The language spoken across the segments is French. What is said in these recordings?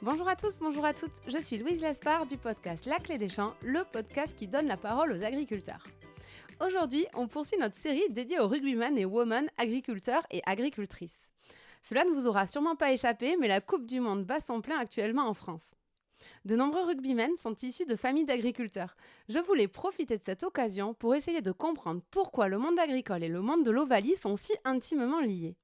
Bonjour à tous, bonjour à toutes, je suis Louise Lespard du podcast La Clé des Champs, le podcast qui donne la parole aux agriculteurs. Aujourd'hui, on poursuit notre série dédiée aux rugbymen et women agriculteurs et agricultrices. Cela ne vous aura sûrement pas échappé, mais la Coupe du Monde bat son plein actuellement en France. De nombreux rugbymen sont issus de familles d'agriculteurs. Je voulais profiter de cette occasion pour essayer de comprendre pourquoi le monde agricole et le monde de l'Ovalie sont si intimement liés.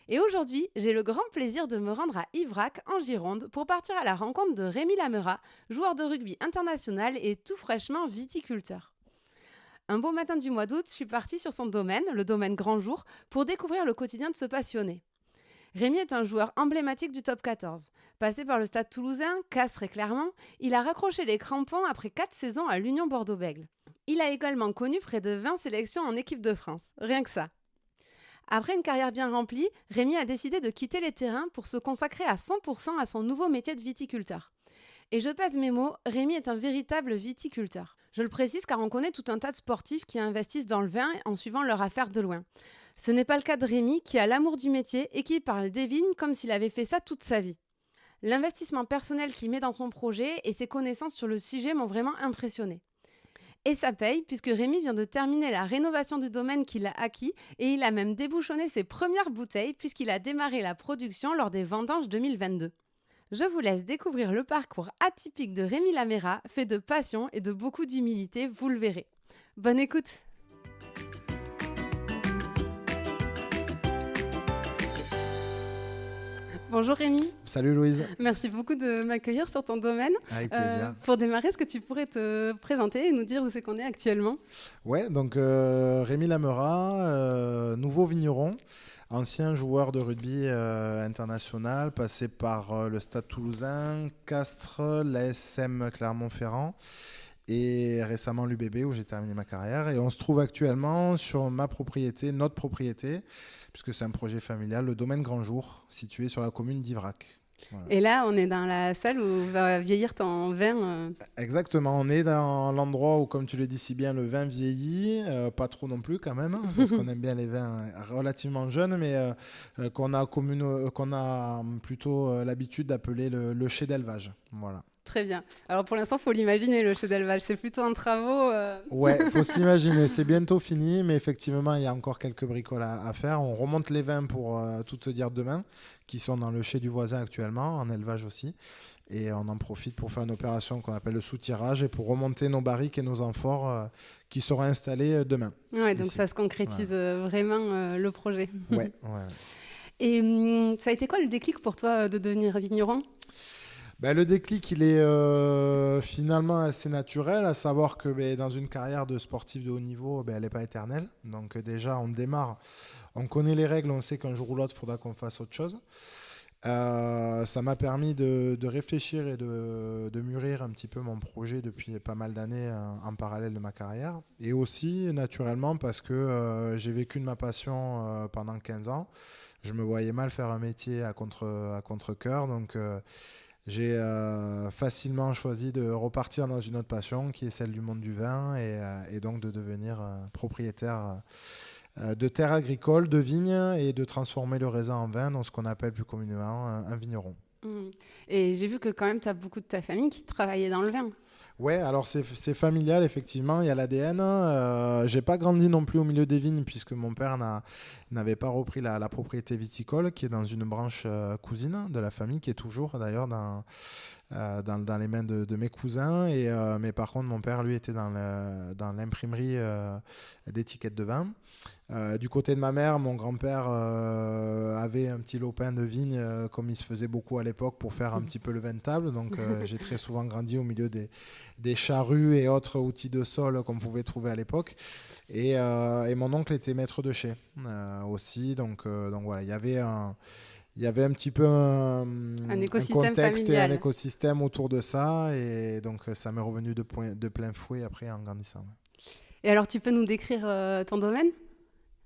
Et aujourd'hui, j'ai le grand plaisir de me rendre à Yvrac, en Gironde, pour partir à la rencontre de Rémi Lamerat, joueur de rugby international et tout fraîchement viticulteur. Un beau matin du mois d'août, je suis partie sur son domaine, le domaine Grand Jour, pour découvrir le quotidien de ce passionné. Rémi est un joueur emblématique du top 14. Passé par le Stade Toulousain, Castres et Clermont, il a raccroché les crampons après 4 saisons à l'Union Bordeaux-Bègles. Il a également connu près de 20 sélections en équipe de France, rien que ça. Après une carrière bien remplie, Rémi a décidé de quitter les terrains pour se consacrer à 100% à son nouveau métier de viticulteur. Et je pèse mes mots, Rémi est un véritable viticulteur. Je le précise car on connaît tout un tas de sportifs qui investissent dans le vin en suivant leur affaire de loin. Ce n'est pas le cas de Rémi qui a l'amour du métier et qui parle des vignes comme s'il avait fait ça toute sa vie. L'investissement personnel qu'il met dans son projet et ses connaissances sur le sujet m'ont vraiment impressionné. Et ça paye, puisque Rémi vient de terminer la rénovation du domaine qu'il a acquis et il a même débouchonné ses premières bouteilles puisqu'il a démarré la production lors des vendanges 2022. Je vous laisse découvrir le parcours atypique de Rémi Lamerat, fait de passion et de beaucoup d'humilité, vous le verrez. Bonne écoute! Bonjour Rémi. Salut Louise. Merci beaucoup de m'accueillir sur ton domaine. Avec plaisir. Pour démarrer, est-ce que tu pourrais te présenter et nous dire où c'est qu'on est actuellement ? Ouais, donc Rémi Lamerat, nouveau vigneron, ancien joueur de rugby international, passé par le Stade Toulousain, Castres, l'ASM Clermont-Ferrand et récemment l'UBB où j'ai terminé ma carrière. Et on se trouve actuellement sur ma propriété, notre propriété, puisque c'est un projet familial, le domaine Grand Jour, situé sur la commune d'Yvrac. Voilà. Et là, on est dans la salle où va vieillir ton vin. Exactement, on est dans l'endroit où, comme tu le dis si bien, le vin vieillit, pas trop non plus quand même, parce qu'on aime bien les vins relativement jeunes, mais qu'on a plutôt l'habitude d'appeler le chai d'élevage. Voilà. Très bien. Alors pour l'instant, il faut l'imaginer, le chai d'élevage. C'est plutôt en travaux. Ouais, il faut s'imaginer. C'est bientôt fini, mais effectivement, il y a encore quelques bricoles à faire. On remonte les vins pour tout te dire demain, qui sont dans le chai du voisin actuellement, en élevage aussi. Et on en profite pour faire une opération qu'on appelle le soutirage et pour remonter nos barriques et nos amphores qui seront installés demain. Ouais, donc ça se concrétise vraiment le projet. Ouais. Et ça a été quoi le déclic pour toi de devenir vigneron ? Le déclic, il est finalement assez naturel, à savoir que dans une carrière de sportif de haut niveau, elle n'est pas éternelle. Donc déjà, on démarre, on connaît les règles, on sait qu'un jour ou l'autre, il faudra qu'on fasse autre chose. Ça m'a permis de réfléchir et de mûrir un petit peu mon projet depuis pas mal d'années en parallèle de ma carrière. Et aussi, naturellement, parce que j'ai vécu de ma passion pendant 15 ans. Je me voyais mal faire un métier à contre-cœur, donc... j'ai facilement choisi de repartir dans une autre passion qui est celle du monde du vin et donc de devenir propriétaire de terres agricoles, de vignes et de transformer le raisin en vin dans ce qu'on appelle plus communément un vigneron. Et j'ai vu que quand même tu as beaucoup de ta famille qui travaillait dans le vin. Ouais, alors c'est familial, effectivement, il y a l'ADN. J'ai pas grandi non plus au milieu des vignes puisque mon père n'avait pas repris la propriété viticole qui est dans une branche cousine de la famille, qui est toujours d'ailleurs dans les mains de mes cousins. Mais par contre, mon père, lui, était dans l'imprimerie d'étiquettes de vin. Du côté de ma mère, mon grand-père avait un petit lopin de vigne comme il se faisait beaucoup à l'époque pour faire un petit peu le vin de table. Donc j'ai très souvent grandi au milieu des charrues et autres outils de sol qu'on pouvait trouver à l'époque. Et mon oncle était maître de chai aussi. Donc voilà, il y avait un petit peu un contexte familial. Et un écosystème autour de ça. Et donc ça m'est revenu de plein fouet après en grandissant. Et alors tu peux nous décrire ton domaine ?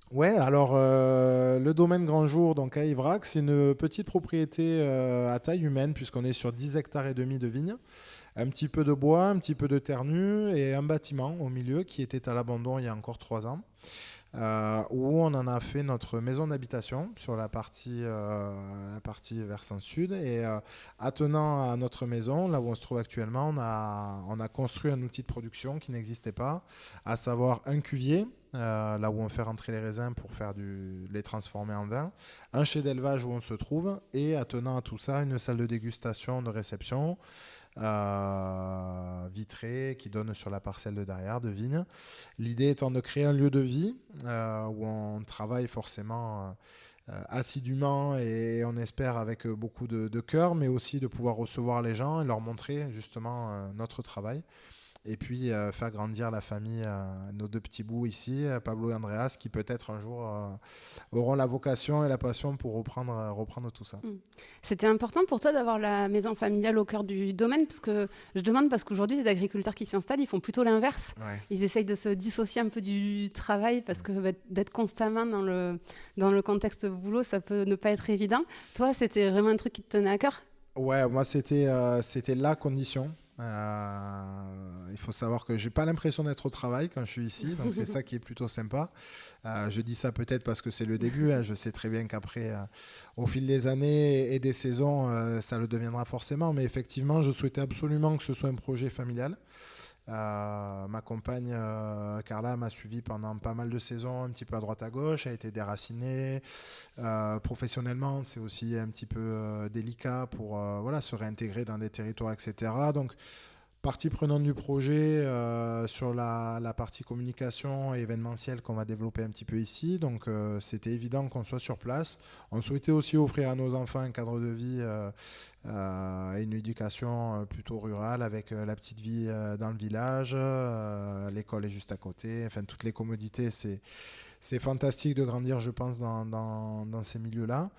Ouais, alors le domaine Grand Jour, donc à Yvrac, c'est une petite propriété à taille humaine puisqu'on est sur 10 hectares et demi de vignes. Un petit peu de bois, un petit peu de terre nue et un bâtiment au milieu qui était à l'abandon il y a encore 3 ans. où on en a fait notre maison d'habitation sur la partie versant sud. Et attenant à notre maison, là où on se trouve actuellement, on a construit un outil de production qui n'existait pas, à savoir un cuvier, là où on fait rentrer les raisins pour les transformer en vin, un chai d'élevage où on se trouve, et attenant à tout ça, une salle de dégustation, de réception, vitrée qui donne sur la parcelle de derrière de vignes. L'idée étant de créer un lieu de vie où on travaille forcément assidûment et on espère avec beaucoup de cœur, mais aussi de pouvoir recevoir les gens et leur montrer justement notre travail. Et puis faire grandir la famille, nos deux petits bouts ici, Pablo et Andreas, qui peut-être un jour auront la vocation et la passion pour reprendre tout ça. C'était important pour toi d'avoir la maison familiale au cœur du domaine, parce que je demande parce qu'aujourd'hui les agriculteurs qui s'installent, ils font plutôt l'inverse. Ouais. Ils essayent de se dissocier un peu du travail parce que d'être constamment dans le contexte boulot, ça peut ne pas être évident. Toi, c'était vraiment un truc qui te tenait à cœur ? Ouais, moi c'était la condition. Il faut savoir que j'ai pas l'impression d'être au travail quand je suis ici, donc c'est ça qui est plutôt sympa. Je dis ça peut-être parce que c'est le début, je sais très bien qu'après au fil des années et des saisons ça le deviendra forcément, mais effectivement je souhaitais absolument que ce soit un projet familial. Ma compagne Carla m'a suivi pendant pas mal de saisons, un petit peu à droite à gauche, a été déracinée. Professionnellement, c'est aussi un petit peu délicat pour se réintégrer dans des territoires, etc. Donc, partie prenante du projet sur la partie communication et événementielle qu'on va développer un petit peu ici. Donc, c'était évident qu'on soit sur place. On souhaitait aussi offrir à nos enfants un cadre de vie et une éducation plutôt rurale avec la petite vie dans le village. L'école est juste à côté. Enfin, toutes les commodités, c'est fantastique de grandir, je pense, dans ces milieux-là.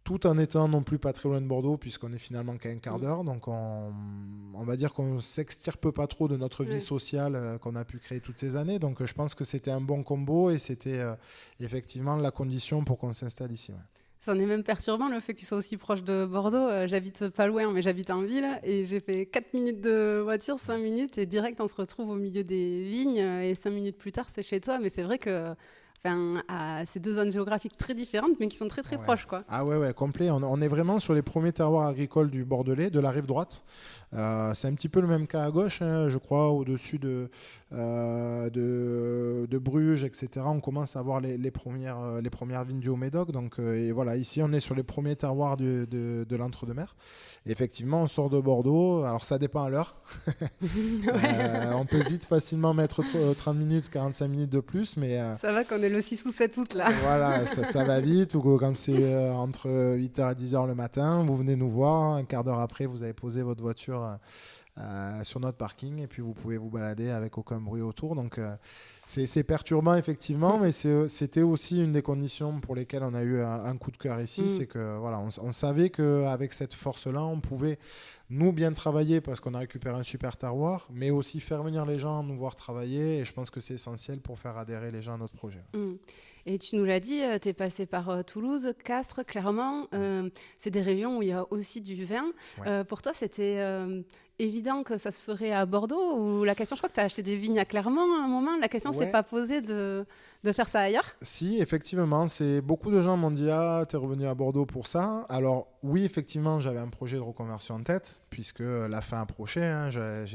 Tout en étant non plus pas très loin de Bordeaux, puisqu'on est finalement qu'à un quart d'heure. Donc, on va dire qu'on ne s'extirpe pas trop de notre vie sociale qu'on a pu créer toutes ces années. Donc, je pense que c'était un bon combo et c'était effectivement la condition pour qu'on s'installe ici. Ouais. C'en est même perturbant le fait que tu sois aussi proche de Bordeaux. J'habite pas loin, mais j'habite en ville et j'ai fait 4 minutes de voiture, 5 minutes et direct on se retrouve au milieu des vignes et 5 minutes plus tard c'est chez toi. Mais c'est vrai que à ces deux zones géographiques très différentes, mais qui sont très très proches, quoi. Ah ouais, complet. On est vraiment sur les premiers terroirs agricoles du Bordelais, de la rive droite. C'est un petit peu le même cas à gauche, hein, je crois, au-dessus de Bruges, etc. On commence à avoir les premières vignes du Haut-Médoc. Donc, et voilà, ici, on est sur les premiers terroirs de l'Entre-deux-Mers. Et effectivement, on sort de Bordeaux. Alors, ça dépend à l'heure. On peut vite facilement mettre 30 minutes, 45 minutes de plus. Mais, ça va qu'on est le 6 ou 7 août, là. Voilà, ça va vite. Ou quand c'est entre 8h et 10h le matin, vous venez nous voir. Un quart d'heure après, vous avez posé votre voiture sur notre parking et puis vous pouvez vous balader avec aucun bruit autour. Donc c'est perturbant effectivement, mais c'était aussi une des conditions pour lesquelles on a eu un coup de cœur ici. C'est que voilà, on savait qu'avec cette force-là, on pouvait nous bien travailler parce qu'on a récupéré un super terroir, mais aussi faire venir les gens nous voir travailler, et je pense que c'est essentiel pour faire adhérer les gens à notre projet. Et tu nous l'as dit, tu es passé par Toulouse, Castres, Clermont. C'est des régions où il y a aussi du vin. Ouais. Pour toi, c'était évident que ça se ferait à Bordeaux, ou la question, je crois que tu as acheté des vignes à Clermont à un moment, la question s'est pas posée de faire ça ailleurs? Si, effectivement, beaucoup de gens m'ont dit « Ah, t'es revenu à Bordeaux pour ça ». Alors oui, effectivement, j'avais un projet de reconversion en tête, puisque la fin approchait, hein, je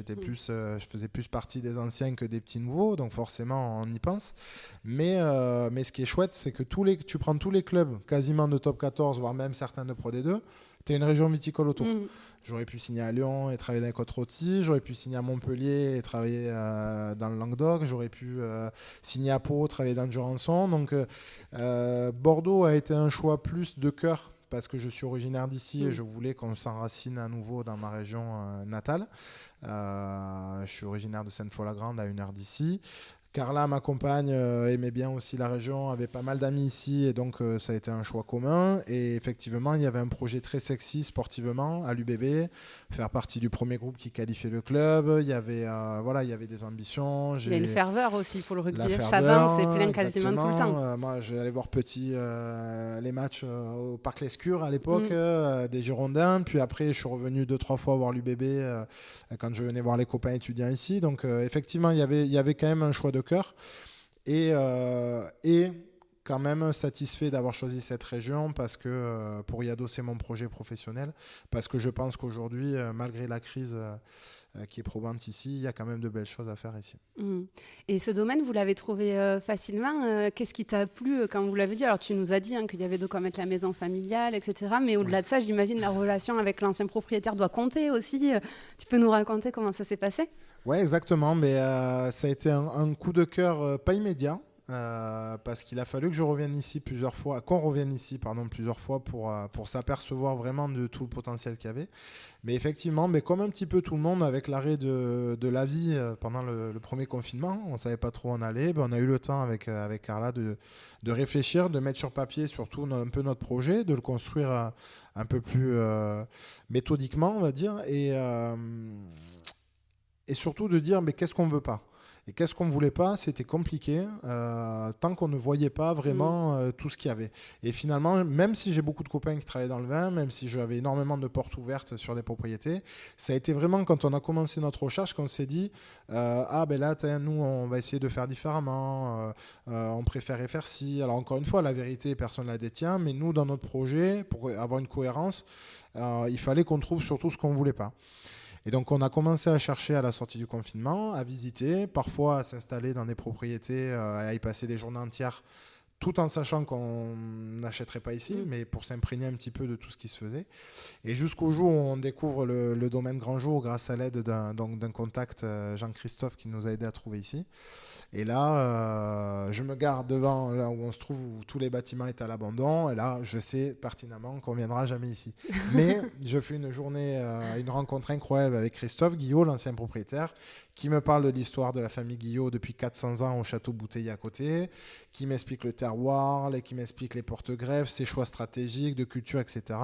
faisais plus partie des anciens que des petits nouveaux, donc forcément, on y pense. Mais ce qui est chouette, c'est que tu prends tous les clubs quasiment de top 14, voire même certains de Pro D2, tu as une région viticole autour. J'aurais pu signer à Lyon et travailler dans les Côtes-Rôties, j'aurais pu signer à Montpellier et travailler dans le Languedoc, j'aurais pu signer à Pau, travailler dans le Jurançon. Donc Bordeaux a été un choix plus de cœur, parce que je suis originaire d'ici et je voulais qu'on s'enracine à nouveau dans ma région natale. Je suis originaire de Sainte-Foy-la-Grande, à 1 heure d'ici. Carla, ma compagne, aimait bien aussi la région, avait pas mal d'amis ici, et donc ça a été un choix commun. Et effectivement, il y avait un projet très sexy sportivement à l'UBB, faire partie du premier groupe qui qualifiait le club. Il y avait des ambitions. Il y a une ferveur aussi, il faut le rugby. Chavin, c'est plein quasiment tout le temps. Moi, j'allais voir les matchs au Parc Lescure à l'époque, des Girondins. Puis après, je suis revenu 2-3 fois voir l'UBB quand je venais voir les copains étudiants ici. Donc effectivement, il y avait quand même un choix de cœur. Et quand même satisfait d'avoir choisi cette région parce que pour y adosser mon projet professionnel, parce que je pense qu'aujourd'hui, malgré la crise qui est probante ici, il y a quand même de belles choses à faire ici. Et ce domaine, vous l'avez trouvé facilement. Qu'est-ce qui t'a plu quand vous l'avez dit? Alors, tu nous as dit qu'il y avait de quoi mettre la maison familiale, etc. Mais au-delà de ça, j'imagine la relation avec l'ancien propriétaire doit compter aussi. Tu peux nous raconter comment ça s'est passé? Oui, exactement. Mais ça a été un coup de cœur pas immédiat. Parce qu'il a fallu que je revienne ici plusieurs fois, plusieurs fois pour s'apercevoir vraiment de tout le potentiel qu'il y avait. Mais effectivement, comme un petit peu tout le monde, avec l'arrêt de la vie pendant le premier confinement, on ne savait pas trop où on allait. On a eu le temps avec Carla de réfléchir, de mettre sur papier surtout un peu notre projet, de le construire un peu plus méthodiquement, on va dire, et surtout de dire mais qu'est-ce qu'on ne veut pas. Et qu'est-ce qu'on ne voulait pas, c'était compliqué, tant qu'on ne voyait pas vraiment tout ce qu'il y avait. Et finalement, même si j'ai beaucoup de copains qui travaillaient dans le vin, même si j'avais énormément de portes ouvertes sur des propriétés, ça a été vraiment quand on a commencé notre recherche qu'on s'est dit nous, on va essayer de faire différemment, on préférait faire ci. Alors encore une fois, la vérité, personne ne la détient, mais nous, dans notre projet, pour avoir une cohérence, il fallait qu'on trouve surtout ce qu'on ne voulait pas. Et donc, on a commencé à chercher à la sortie du confinement, à visiter, parfois à s'installer dans des propriétés, à y passer des journées entières, tout en sachant qu'on n'achèterait pas ici, mais pour s'imprégner un petit peu de tout ce qui se faisait. Et jusqu'au jour où on découvre le domaine Grand Jour grâce à l'aide d'un contact, Jean-Christophe, qui nous a aidé à trouver ici. Et là, je me gare devant là où on se trouve, où tous les bâtiments étaient à l'abandon. Et là, je sais pertinemment qu'on ne viendra jamais ici. Mais je fais une journée, une rencontre incroyable avec Christophe Guillot, l'ancien propriétaire, qui me parle de l'histoire de la famille Guillot depuis 400 ans au château Bouteillé à côté, qui m'explique le terroir, qui m'explique les porte-greffes, ses choix stratégiques de culture, etc.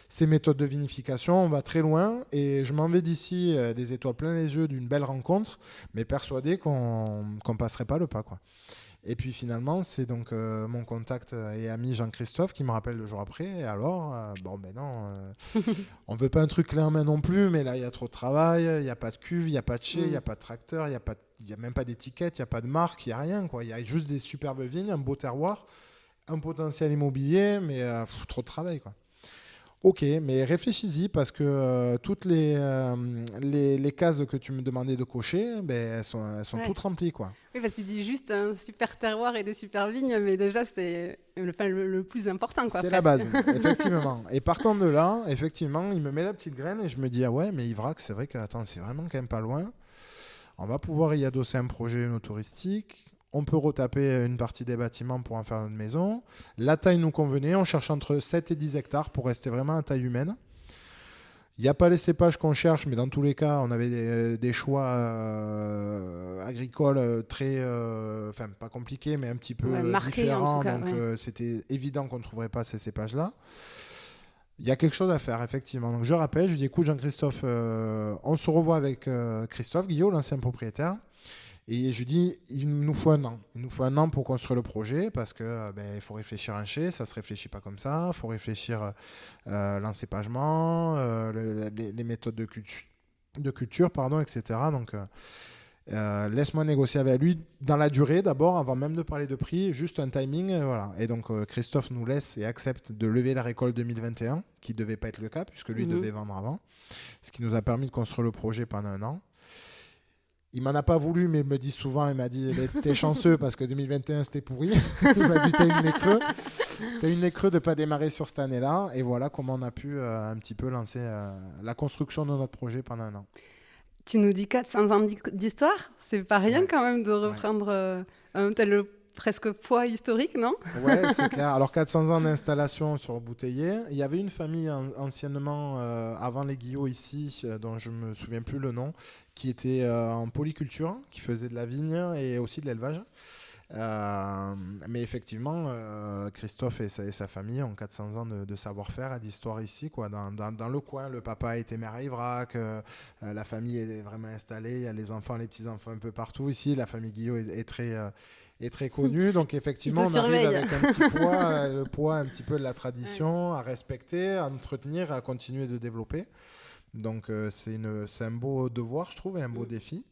Ses méthodes de vinification, on va très loin et je m'en vais d'ici des étoiles plein les yeux d'une belle rencontre, mais persuadé qu'on passerait pas le pas, quoi. Et puis finalement, c'est donc mon contact et ami Jean-Christophe qui me rappelle le jour après. Et alors, on veut pas un truc clé en main non plus, mais là, il y a trop de travail, il n'y a pas de cuve, il n'y a pas de chai, il n'y a pas de tracteur, il n'y a même pas d'étiquette, il n'y a pas de marque, il n'y a rien, quoi. Il y a juste des superbes vignes, un beau terroir, un potentiel immobilier, mais trop de travail, quoi. Ok, mais réfléchis-y parce que toutes les cases que tu me demandais de cocher, elles sont toutes remplies, quoi. Oui, parce qu'il dit juste un super terroir et des super vignes, mais déjà c'est le plus important, quoi. C'est la base, effectivement. Et partant de là, effectivement, il me met la petite graine et je me dis ah ouais, mais Yvrac, c'est vrai que c'est vraiment quand même pas loin. On va pouvoir y adosser un projet touristique. On peut retaper une partie des bâtiments pour en faire une maison. La taille nous convenait. On cherche entre 7 et 10 hectares pour rester vraiment à taille humaine. Il n'y a pas les cépages qu'on cherche, mais dans tous les cas, on avait des choix agricoles très, pas compliqués, mais un petit peu différents. Donc, c'était évident qu'on ne trouverait pas ces cépages-là. Il y a quelque chose à faire, effectivement. Donc, je rappelle, je dis écoute, Jean-Christophe, on se revoit avec Christophe Guillot, l'ancien propriétaire. Et je dis, il nous faut un an. Il nous faut un an pour construire le projet parce que il faut réfléchir un chai, ça ne se réfléchit pas comme ça. Il faut réfléchir l'encépagement, les méthodes de culture, etc. Donc, laisse-moi négocier avec lui dans la durée d'abord, avant même de parler de prix, juste un timing. Voilà. Et donc, Christophe nous laisse et accepte de lever la récolte 2021, qui ne devait pas être le cas puisque lui devait vendre avant. Ce qui nous a permis de construire le projet pendant un an. Il m'en a pas voulu, mais il me dit souvent, il m'a dit t'es chanceux parce que 2021 c'était pourri. Il m'a dit t'as eu le nez creux de pas démarrer sur cette année-là. Et voilà comment on a pu un petit peu lancer la construction de notre projet pendant un an. Tu nous dis 400 ans d'histoire, c'est pas rien quand même de reprendre tel presque poids historique, non? Ouais, c'est clair. Alors 400 ans d'installation sur Bouteillé. Il y avait une famille anciennement, avant les Guillot ici, dont je me souviens plus le nom, qui était en polyculture, qui faisait de la vigne et aussi de l'élevage. Mais effectivement, Christophe et sa famille ont 400 ans de savoir-faire et d'histoire ici, quoi. Dans le coin, le papa était maire à Yvrac, la famille est vraiment installée, il y a les enfants, les petits-enfants un peu partout ici. La famille Guillot est très connue, donc effectivement on arrive avec un petit poids, le poids un petit peu de la tradition à respecter, à entretenir, à continuer de développer. Donc c'est un beau devoir, je trouve, et un beau défi.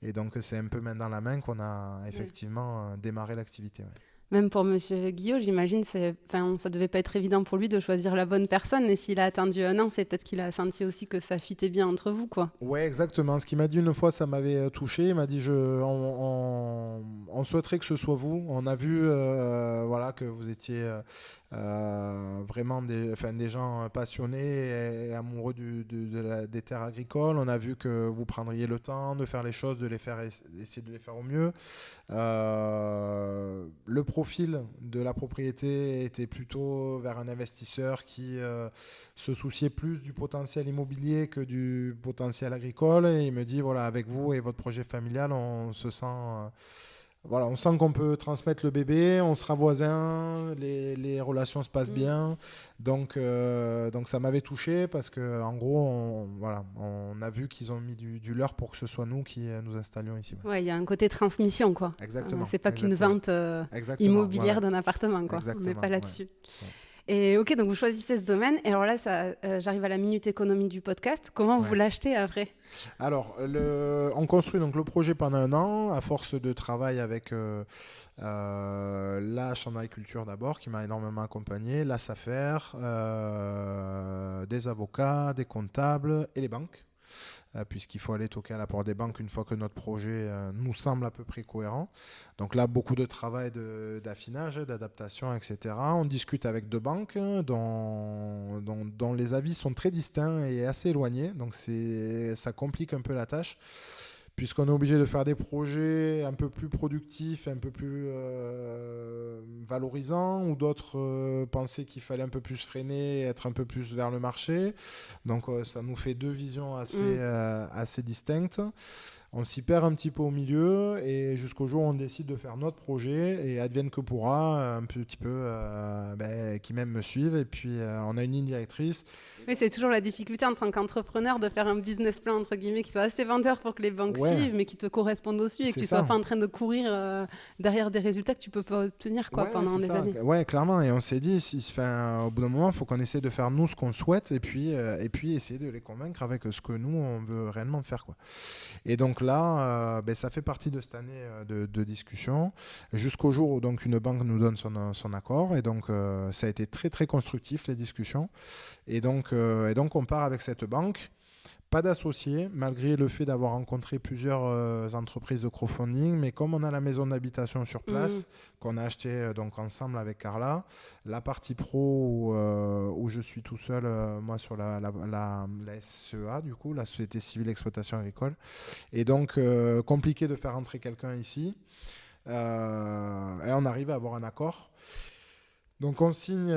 Et donc, c'est un peu main dans la main qu'on a effectivement démarré l'activité. Ouais. Même pour Monsieur Guillot, j'imagine, ça devait pas être évident pour lui de choisir la bonne personne. Et s'il a attendu 1 an, c'est peut-être qu'il a senti aussi que ça fitait bien entre vous, quoi. Ouais, exactement. Ce qu'il m'a dit une fois, ça m'avait touché. Il m'a dit, on souhaiterait que ce soit vous. On a vu, voilà, que vous étiez vraiment des gens passionnés et amoureux des terres agricoles. On a vu que vous prendriez le temps de faire les choses, essayer de les faire au mieux. Le profil de la propriété était plutôt vers un investisseur qui se souciait plus du potentiel immobilier que du potentiel agricole. Et il me dit, voilà, avec vous et votre projet familial, on se sent... Voilà, on sent qu'on peut transmettre le bébé, on sera voisins, les relations se passent bien. Donc ça m'avait touché parce qu'en gros, on a vu qu'ils ont mis du leur pour que ce soit nous qui nous installions ici. Ouais, il y a un côté transmission, quoi. Exactement. C'est pas qu'une vente immobilière d'un appartement, quoi. Exactement, on n'est pas là-dessus. Ouais. Et ok, donc vous choisissez ce domaine. Et alors là, j'arrive à la minute économie du podcast. Comment vous l'achetez après ? Alors, on construit donc le projet pendant 1 an, à force de travail avec la Chambre d'agriculture d'abord, qui m'a énormément accompagné, la SAFER, des avocats, des comptables et les banques. Puisqu'il faut aller toquer à la porte des banques une fois que notre projet nous semble à peu près cohérent. Donc là, beaucoup de travail d'affinage, d'adaptation, etc. On discute avec 2 banques dont les avis sont très distincts et assez éloignés. Donc ça complique un peu la tâche, puisqu'on est obligé de faire des projets un peu plus productifs, un peu plus valorisants, ou d'autres pensaient qu'il fallait un peu plus freiner, être un peu plus vers le marché. Donc ça nous fait 2 visions assez distinctes. On s'y perd un petit peu au milieu et jusqu'au jour où on décide de faire notre projet et advienne que pourra, un petit peu qui même me suivent. Et puis on a une ligne directrice. Oui, c'est toujours la difficulté en tant qu'entrepreneur de faire un business plan entre guillemets qui soit assez vendeur pour que les banques suivent, mais qui te correspondent aussi et que tu ne sois pas en train de courir derrière des résultats que tu peux pas obtenir pendant des années. Ouais, clairement. Et on s'est dit, au bout d'un moment, il faut qu'on essaie de faire nous ce qu'on souhaite et puis essayer de les convaincre avec ce que nous on veut réellement faire, quoi. Et donc là, ça fait partie de cette année de discussion jusqu'au jour où donc une banque nous donne son accord. Et donc ça a été très très constructif, les discussions. Et donc on part avec cette banque. Pas d'associés, malgré le fait d'avoir rencontré plusieurs entreprises de crowdfunding, mais comme on a la maison d'habitation sur place, qu'on a acheté donc ensemble avec Carla, la partie pro où je suis tout seul, moi sur la SCEA, du coup, la Société Civile d'Exploitation Agricole, et donc compliqué de faire rentrer quelqu'un ici, et on arrive à avoir un accord. Donc on signe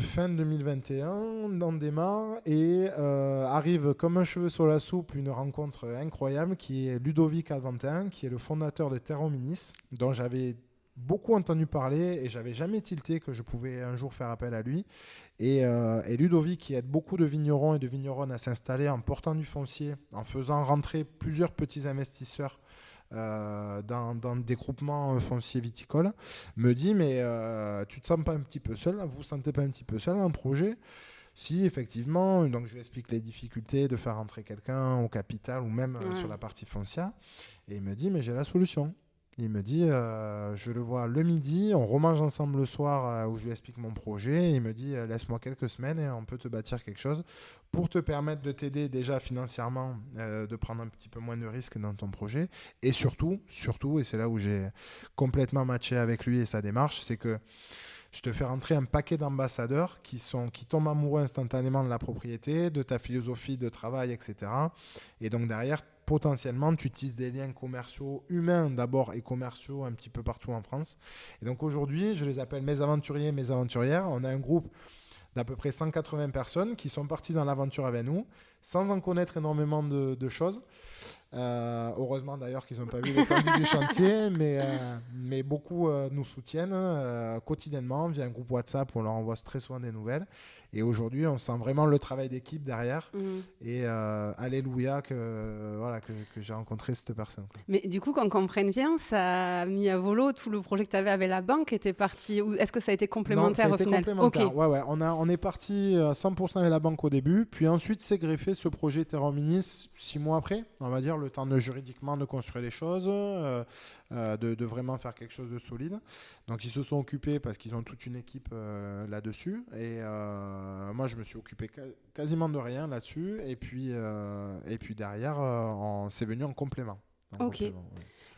fin 2021, on démarre et arrive comme un cheveu sur la soupe une rencontre incroyable qui est Ludovic Aventin, qui est le fondateur de Terrominis, dont j'avais beaucoup entendu parler et j'avais jamais tilté que je pouvais un jour faire appel à lui. Et Ludovic qui aide beaucoup de vignerons et de vigneronnes à s'installer en portant du foncier, en faisant rentrer plusieurs petits investisseurs dans des groupements fonciers viticoles, me dit mais tu te sens pas un petit peu seul, vous sentez pas un petit peu seul dans le projet? Si, effectivement. Donc je lui explique les difficultés de faire rentrer quelqu'un au capital ou même sur la partie foncière, et il me dit mais j'ai la solution. Il me dit, je le vois le midi, on remange ensemble le soir où je lui explique mon projet. Et il me dit, laisse-moi quelques semaines et on peut te bâtir quelque chose pour te permettre de t'aider déjà financièrement, de prendre un petit peu moins de risques dans ton projet. Et surtout, et c'est là où j'ai complètement matché avec lui et sa démarche, c'est que je te fais rentrer un paquet d'ambassadeurs qui tombent amoureux instantanément de la propriété, de ta philosophie de travail, etc. Et donc derrière, potentiellement, tu utilises des liens commerciaux, humains d'abord et commerciaux un petit peu partout en France. Et donc aujourd'hui, je les appelle mes aventuriers, mes aventurières. On a un groupe d'à peu près 180 personnes qui sont parties dans l'aventure avec nous, sans en connaître énormément de choses. Heureusement d'ailleurs qu'ils n'ont pas vu l'étendue du chantier, mais beaucoup nous soutiennent quotidiennement via un groupe WhatsApp où on leur envoie très souvent des nouvelles. Et aujourd'hui, on sent vraiment le travail d'équipe derrière. Et alléluia que j'ai rencontré cette personne. Mais du coup, qu'on comprenne bien, ça a mis à volo tout le projet que tu avais avec la banque était parti. Ou est-ce que ça a été complémentaire au final? Complémentaire. Okay. Ouais. On est parti à 100% avec la banque au début, puis ensuite c'est greffé fait ce projet Terra Minis 6 mois après, on va dire, le temps de juridiquement de construire les choses, de vraiment faire quelque chose de solide. Donc ils se sont occupés parce qu'ils ont toute une équipe là-dessus. Et moi, je me suis occupé quasiment de rien là-dessus. Et puis derrière, c'est venu en complément. Ok.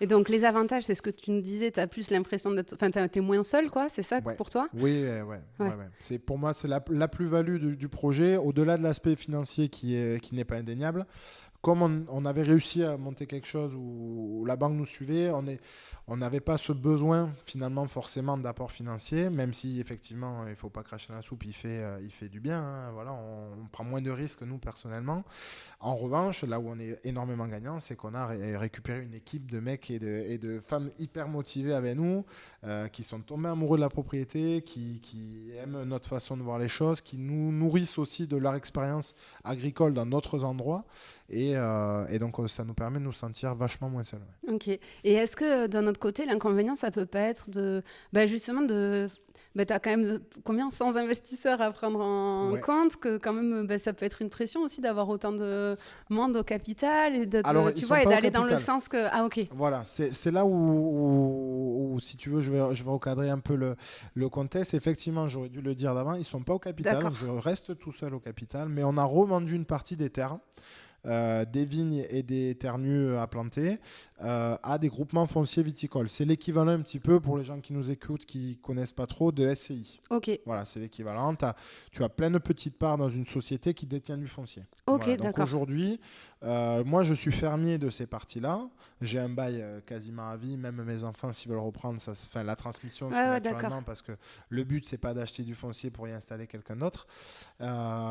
Et donc, les avantages, c'est ce que tu nous disais, tu as plus l'impression d'être... Enfin, t'es moins seul, quoi, c'est ça pour toi ? Oui, ouais. Pour moi, c'est la plus-value du projet, au-delà de l'aspect financier qui n'est pas indéniable. Comme on avait réussi à monter quelque chose où la banque nous suivait, on n'avait pas ce besoin finalement forcément d'apport financier, même si effectivement il ne faut pas cracher dans la soupe, il fait du bien. Hein, voilà, on prend moins de risques nous personnellement. En revanche, là où on est énormément gagnant, c'est qu'on a récupéré une équipe de mecs et de femmes hyper motivés avec nous, qui sont tombés amoureux de la propriété, qui aiment notre façon de voir les choses, qui nous nourrissent aussi de leur expérience agricole dans d'autres endroits. Et donc, ça nous permet de nous sentir vachement moins seuls. Ouais. Ok. Et est-ce que, d'un autre côté, l'inconvénient, ça peut pas être justement de... tu as quand même combien 100 investisseurs à prendre en compte, que quand même, ça peut être une pression aussi d'avoir autant de monde au capital et d'aller dans le sens que... Ah, ok. Voilà, c'est là où, si tu veux, je vais recadrer un peu le contexte. Effectivement, j'aurais dû le dire d'avant, ils ne sont pas au capital. Je reste tout seul au capital, mais on a revendu une partie des terres. Des vignes et des terres nues à planter à des groupements fonciers viticoles. C'est l'équivalent un petit peu, pour les gens qui nous écoutent, qui ne connaissent pas trop, de SCI. Ok. Voilà, c'est l'équivalent. Tu as plein de petites parts dans une société qui détient du foncier. Ok, voilà. Donc d'accord. aujourd'hui, moi je suis fermier de ces parties-là. J'ai un bail quasiment à vie, même mes enfants s'ils veulent reprendre, la transmission se fait naturellement, parce que le but c'est pas d'acheter du foncier pour y installer quelqu'un d'autre.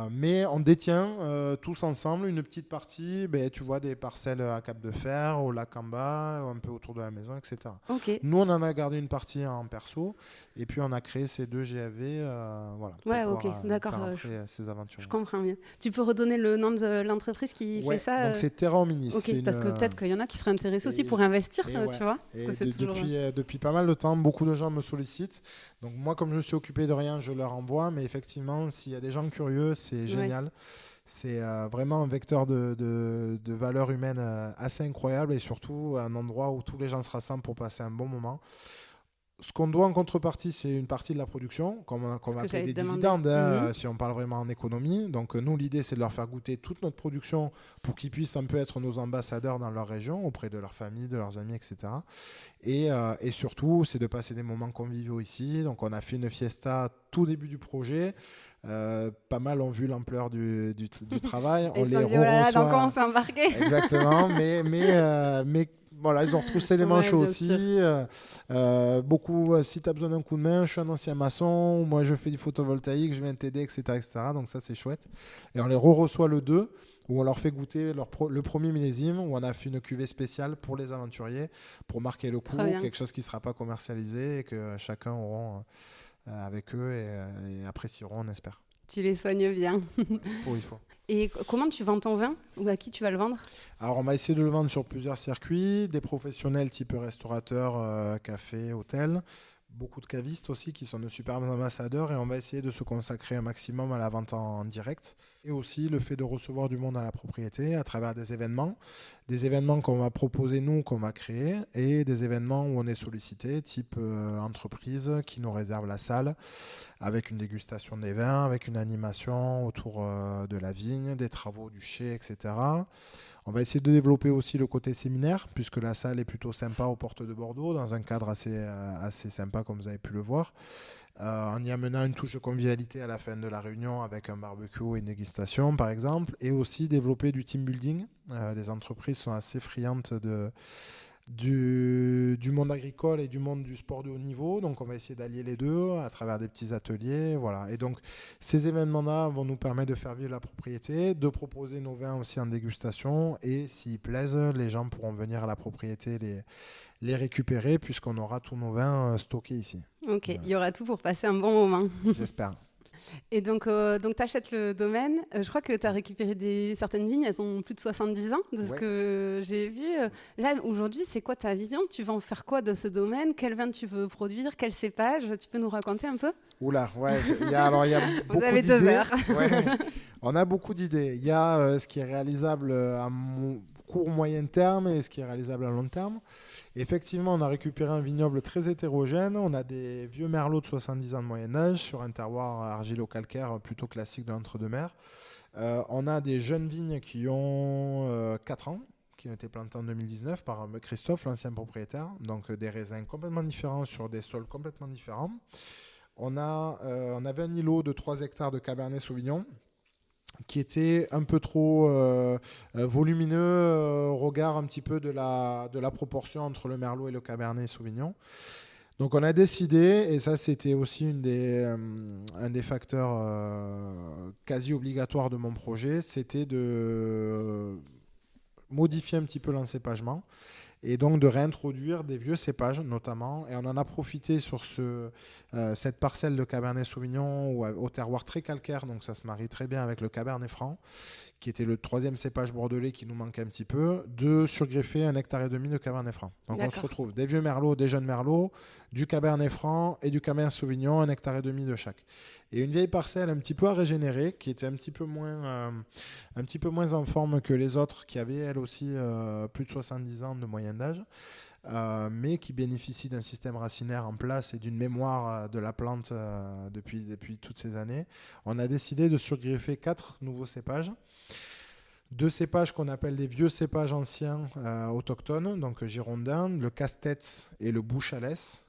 Mais on détient tous ensemble une petite partie, tu vois, des parcelles à Cap de Fer, au lac en bas, un peu autour de la maison, etc. Okay. Nous, on en a gardé une partie en perso, et puis on a créé ces 2 GAV, voilà. Ouais, ok, d'accord. Faire entrer ces aventures. Je comprends bien. Tu peux redonner le nom de l'entreprise qui fait ça donc c'est Terra Minis. Ok, parce que peut-être qu'il y en a qui seraient intéressés aussi pour investir, tu vois. Parce que c'est toujours... depuis pas mal de temps, beaucoup de gens me sollicitent. Donc moi, comme je me suis occupé de rien, je leur envoie. Mais effectivement, s'il y a des gens curieux, c'est génial. Ouais. C'est vraiment un vecteur de valeur humaine assez incroyable, et surtout un endroit où tous les gens se rassemblent pour passer un bon moment. Ce qu'on doit en contrepartie, c'est une partie de la production, qu'on va appeler des dividendes, si on parle vraiment en économie. Donc nous, l'idée, c'est de leur faire goûter toute notre production pour qu'ils puissent un peu être nos ambassadeurs dans leur région, auprès de leur famille, de leurs amis, etc. Et surtout, c'est de passer des moments conviviaux ici. Donc on a fait une fiesta tout début du projet. Pas mal ont vu l'ampleur du travail. On les reçoit. Donc on s'est embarqué. Exactement, mais voilà, ils ont retroussé les manches aussi. Beaucoup, si tu as besoin d'un coup de main, je suis un ancien maçon, moi je fais du photovoltaïque, je viens t'aider, etc. Donc ça, c'est chouette. Et on les reçoit le 2, où on leur fait goûter le premier millésime, où on a fait une cuvée spéciale pour les aventuriers, pour marquer le coup, quelque chose qui ne sera pas commercialisé et que chacun aura avec eux et apprécieront, on espère. Tu les soignes bien. Il faut. Et comment tu vends ton vin, ou à qui tu vas le vendre ? Alors, on va essayer de le vendre sur plusieurs circuits, des professionnels type restaurateurs, café, hôtel, beaucoup de cavistes aussi qui sont de superbes ambassadeurs, et on va essayer de se consacrer un maximum à la vente en direct, et aussi le fait de recevoir du monde à la propriété à travers des événements qu'on va proposer nous, qu'on va créer, et des événements où on est sollicité, type entreprise qui nous réserve la salle, avec une dégustation des vins, avec une animation autour de la vigne, des travaux du chai, etc. On va essayer de développer aussi le côté séminaire, puisque la salle est plutôt sympa aux portes de Bordeaux, dans un cadre assez sympa, comme vous avez pu le voir, en y amenant une touche de convivialité à la fin de la réunion avec un barbecue et une dégustation, par exemple, et aussi développer du team building. Les entreprises sont assez friandes du monde agricole et du monde du sport de haut niveau, donc on va essayer d'allier les deux à travers des petits ateliers, voilà. Et donc ces événements-là vont nous permettre de faire vivre la propriété, de proposer nos vins aussi en dégustation, et s'ils plaisent, les gens pourront venir à la propriété les récupérer, puisqu'on aura tous nos vins stockés ici. Ok, il y aura tout pour passer un bon moment. J'espère. Et donc tu achètes le domaine. Je crois que tu as récupéré certaines vignes, elles ont plus de 70 ans, de ce que j'ai vu. Là, aujourd'hui, c'est quoi ta vision? Tu vas en faire quoi de ce domaine? Quel vin tu veux produire? Quel cépage? Tu peux nous raconter un peu? Oula, ouais, il y a beaucoup Vous avez d'idées. 2 heures. Ouais, on a beaucoup d'idées. Il y a ce qui est réalisable à court moyen terme et ce qui est réalisable à long terme. Effectivement, on a récupéré un vignoble très hétérogène. On a des vieux merlots de 70 ans de moyen âge sur un terroir argilo-calcaire plutôt classique de l'entre-deux-mers. On a des jeunes vignes qui ont 4 ans, qui ont été plantées en 2019 par Christophe, l'ancien propriétaire. Donc des raisins complètement différents sur des sols complètement différents. On avait un îlot de 3 hectares de Cabernet Sauvignon qui était un peu trop volumineux au regard un petit peu de la proportion entre le Merlot et le Cabernet Sauvignon. Donc on a décidé, et ça c'était aussi un des facteurs quasi obligatoires de mon projet, c'était de modifier un petit peu l'encépagement et donc de réintroduire des vieux cépages notamment. Et on en a profité sur cette parcelle de Cabernet Sauvignon au terroir très calcaire, donc ça se marie très bien avec le Cabernet Franc, qui était le 3e cépage bordelais qui nous manquait un petit peu, de surgreffer 1,5 hectare de Cabernet Franc. Donc D'accord. On se retrouve des vieux merlots, des jeunes merlots, du Cabernet Franc et du Cabernet Sauvignon, 1,5 hectare de chaque. Et une vieille parcelle un petit peu à régénérer, qui était un petit peu moins en forme que les autres, qui avaient elle aussi plus de 70 ans de moyenne d'âge, mais qui bénéficie d'un système racinaire en place et d'une mémoire de la plante depuis toutes ces années. On a décidé de surgreffer 4 nouveaux cépages. 2 cépages qu'on appelle les vieux cépages anciens autochtones, donc girondins, le Casse-Tête et le Bouchalès,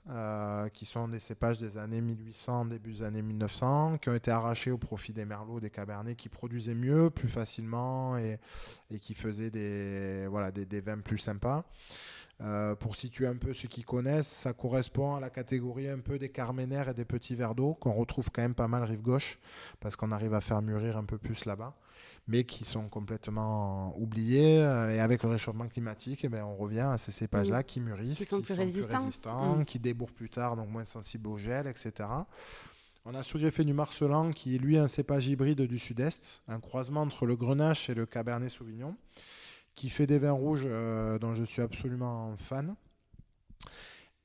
qui sont des cépages des années 1800, début des années 1900, qui ont été arrachés au profit des merlots, des cabernets, qui produisaient mieux, plus facilement et qui faisaient des vins plus sympas. Pour situer un peu ceux qui connaissent, ça correspond à la catégorie un peu des carménères et des petits verres d'eau qu'on retrouve quand même pas mal rive gauche, parce qu'on arrive à faire mûrir un peu plus là-bas, mais qui sont complètement oubliés. Et avec le réchauffement climatique, on revient à ces cépages-là qui mûrissent, qui sont plus résistants, qui débourrent plus tard, donc moins sensibles au gel, etc. On a surgreffé du Marcellan, qui est lui un cépage hybride du sud-est, un croisement entre le Grenache et le Cabernet Sauvignon, qui fait des vins rouges dont je suis absolument fan.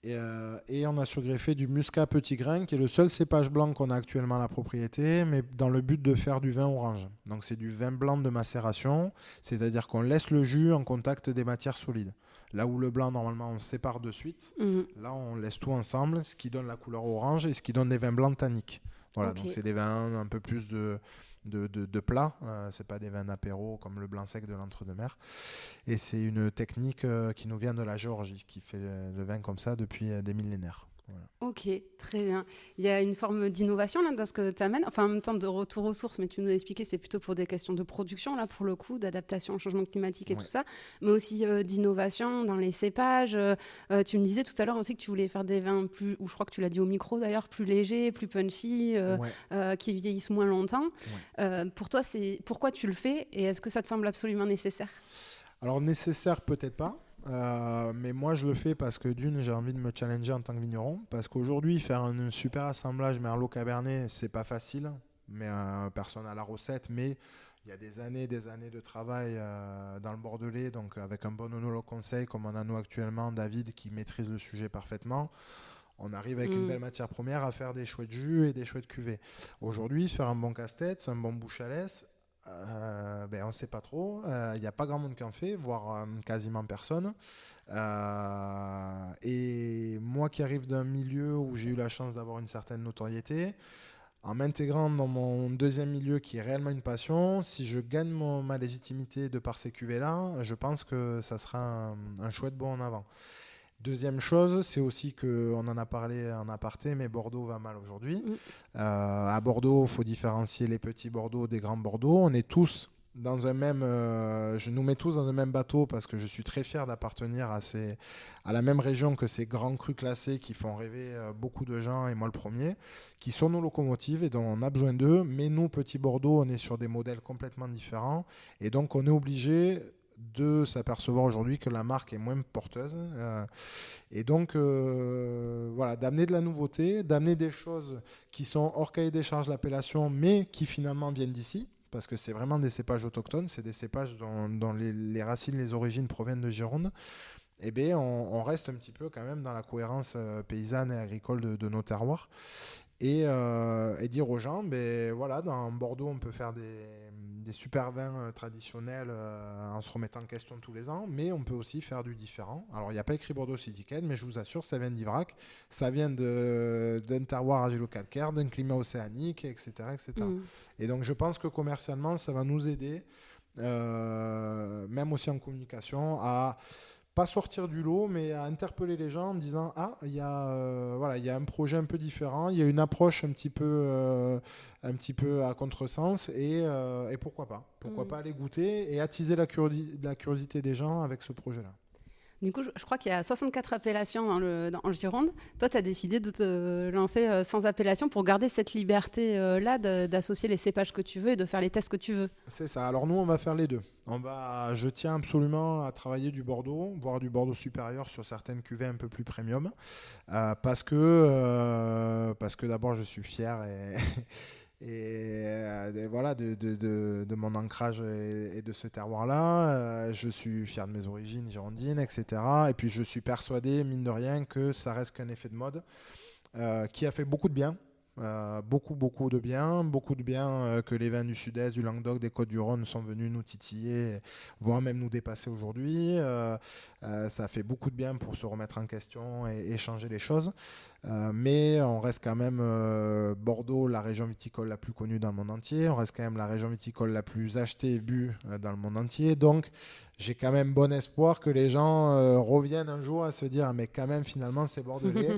Et on a surgreffé du Muscat Petit Grain, qui est le seul cépage blanc qu'on a actuellement à la propriété, mais dans le but de faire du vin orange. Donc c'est du vin blanc de macération, c'est-à-dire qu'on laisse le jus en contact des matières solides. Là où le blanc, normalement, on sépare de suite, là on laisse tout ensemble, ce qui donne la couleur orange et ce qui donne des vins blancs tanniques. Voilà, donc c'est des vins un peu plus de plat, c'est pas des vins d'apéro comme le blanc sec de l'entre-deux-mers, et c'est une technique qui nous vient de la Géorgie, qui fait le vin comme ça depuis des millénaires. Voilà. Ok, très bien. Il y a une forme d'innovation là dans ce que tu amènes, enfin en même temps de retour aux sources, mais tu nous as expliqué c'est plutôt pour des questions de production là pour le coup, d'adaptation au changement climatique et tout ça, mais aussi d'innovation dans les cépages. Tu me disais tout à l'heure aussi que tu voulais faire des vins plus, ou je crois que tu l'as dit au micro d'ailleurs, plus légers, plus punchy, qui vieillissent moins longtemps. Pour toi, pourquoi tu le fais et est-ce que ça te semble absolument nécessaire? Alors nécessaire peut-être pas. Mais moi je le fais parce que d'une, j'ai envie de me challenger en tant que vigneron, parce qu'aujourd'hui faire un super assemblage Merlot Cabernet c'est pas facile, mais personne n'a la recette, mais il y a des années de travail dans le Bordelais, donc avec un bon onologue conseil comme on a nous actuellement, David, qui maîtrise le sujet parfaitement. On arrive avec une belle matière première à faire des chouettes jus et des chouettes cuvées. Aujourd'hui, faire un bon casse-tête, un bon bouchalès, on ne sait pas trop. Il n'y a pas grand monde qui en fait, voire quasiment personne. Et moi qui arrive d'un milieu où j'ai eu la chance d'avoir une certaine notoriété, en m'intégrant dans mon deuxième milieu qui est réellement une passion, si je gagne ma légitimité de par ces cuvées-là, je pense que ça sera un chouette bond en avant. Deuxième chose, c'est aussi qu'on en a parlé en aparté, mais Bordeaux va mal aujourd'hui. À Bordeaux, il faut différencier les petits Bordeaux des grands Bordeaux. On est tous dans un même... je nous mets tous dans un même bateau parce que je suis très fier d'appartenir à la même région que ces grands crus classés qui font rêver beaucoup de gens, et moi le premier, qui sont nos locomotives et dont on a besoin d'eux. Mais nous, petits Bordeaux, on est sur des modèles complètement différents. Et donc, on est obligé de s'apercevoir aujourd'hui que la marque est moins porteuse. Et donc, voilà, d'amener de la nouveauté, d'amener des choses qui sont hors cahier des charges d'appellation, mais qui finalement viennent d'ici. Parce que c'est vraiment des cépages autochtones, c'est des cépages dont les racines, les origines proviennent de Gironde. Eh bien, on reste un petit peu quand même dans la cohérence paysanne et agricole de nos terroirs. Et dire aux gens, ben, voilà, dans Bordeaux, on peut faire des super vins traditionnels en se remettant en question tous les ans, mais on peut aussi faire du différent. Alors, il n'y a pas écrit Bordeaux sur l'étiquette, mais je vous assure, ça vient d'Ivrac, ça vient d'un terroir argilo-calcaire, d'un climat océanique, etc. etc. Et donc, je pense que commercialement, ça va nous aider, même aussi en communication, à pas sortir du lot, mais à interpeller les gens en disant il y a voilà, il y a un projet un peu différent, il y a une approche un petit peu à contresens et pourquoi pas aller goûter et attiser la curiosité des gens avec ce projet-là. Du coup, je crois qu'il y a 64 appellations en Gironde. Toi, tu as décidé de te lancer sans appellation pour garder cette liberté-là d'associer les cépages que tu veux et de faire les tests que tu veux. C'est ça. Alors nous, on va faire les deux. Je tiens absolument à travailler du Bordeaux, voire du Bordeaux supérieur sur certaines cuvées un peu plus premium. Parce que d'abord, je suis fier et voilà de mon ancrage et de ce terroir-là. Je suis fier de mes origines girondines, etc. Et puis je suis persuadé, mine de rien, que ça reste qu'un effet de mode qui a fait beaucoup de bien. Beaucoup de bien que les vins du sud-est, du Languedoc, des Côtes-du-Rhône sont venus nous titiller, voire même nous dépasser aujourd'hui. Ça fait beaucoup de bien pour se remettre en question et changer les choses. Mais on reste quand même Bordeaux, la région viticole la plus connue dans le monde entier. On reste quand même la région viticole la plus achetée et bue dans le monde entier. Donc, j'ai quand même bon espoir que les gens reviennent un jour à se dire mais quand même finalement c'est bordelais.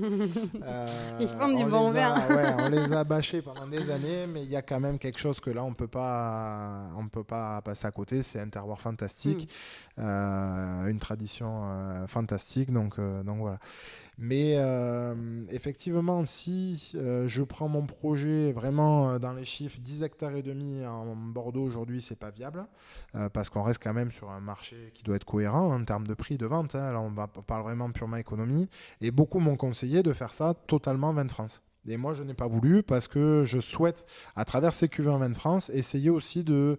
Ils font du bon vin. On les a bâchés pendant des années, mais il y a quand même quelque chose que là on peut pas passer à côté. C'est un terroir fantastique, une tradition fantastique. Donc voilà. Mais effectivement, si je prends mon projet vraiment dans les chiffres, 10 hectares et demi en Bordeaux aujourd'hui, c'est pas viable parce qu'on reste quand même sur un marché qui doit être cohérent en termes de prix de vente. Là, on parle vraiment purement économie. Et beaucoup m'ont conseillé de faire ça totalement vin de France. Et moi, je n'ai pas voulu parce que je souhaite, à travers ces cuvées en vin de France, essayer aussi de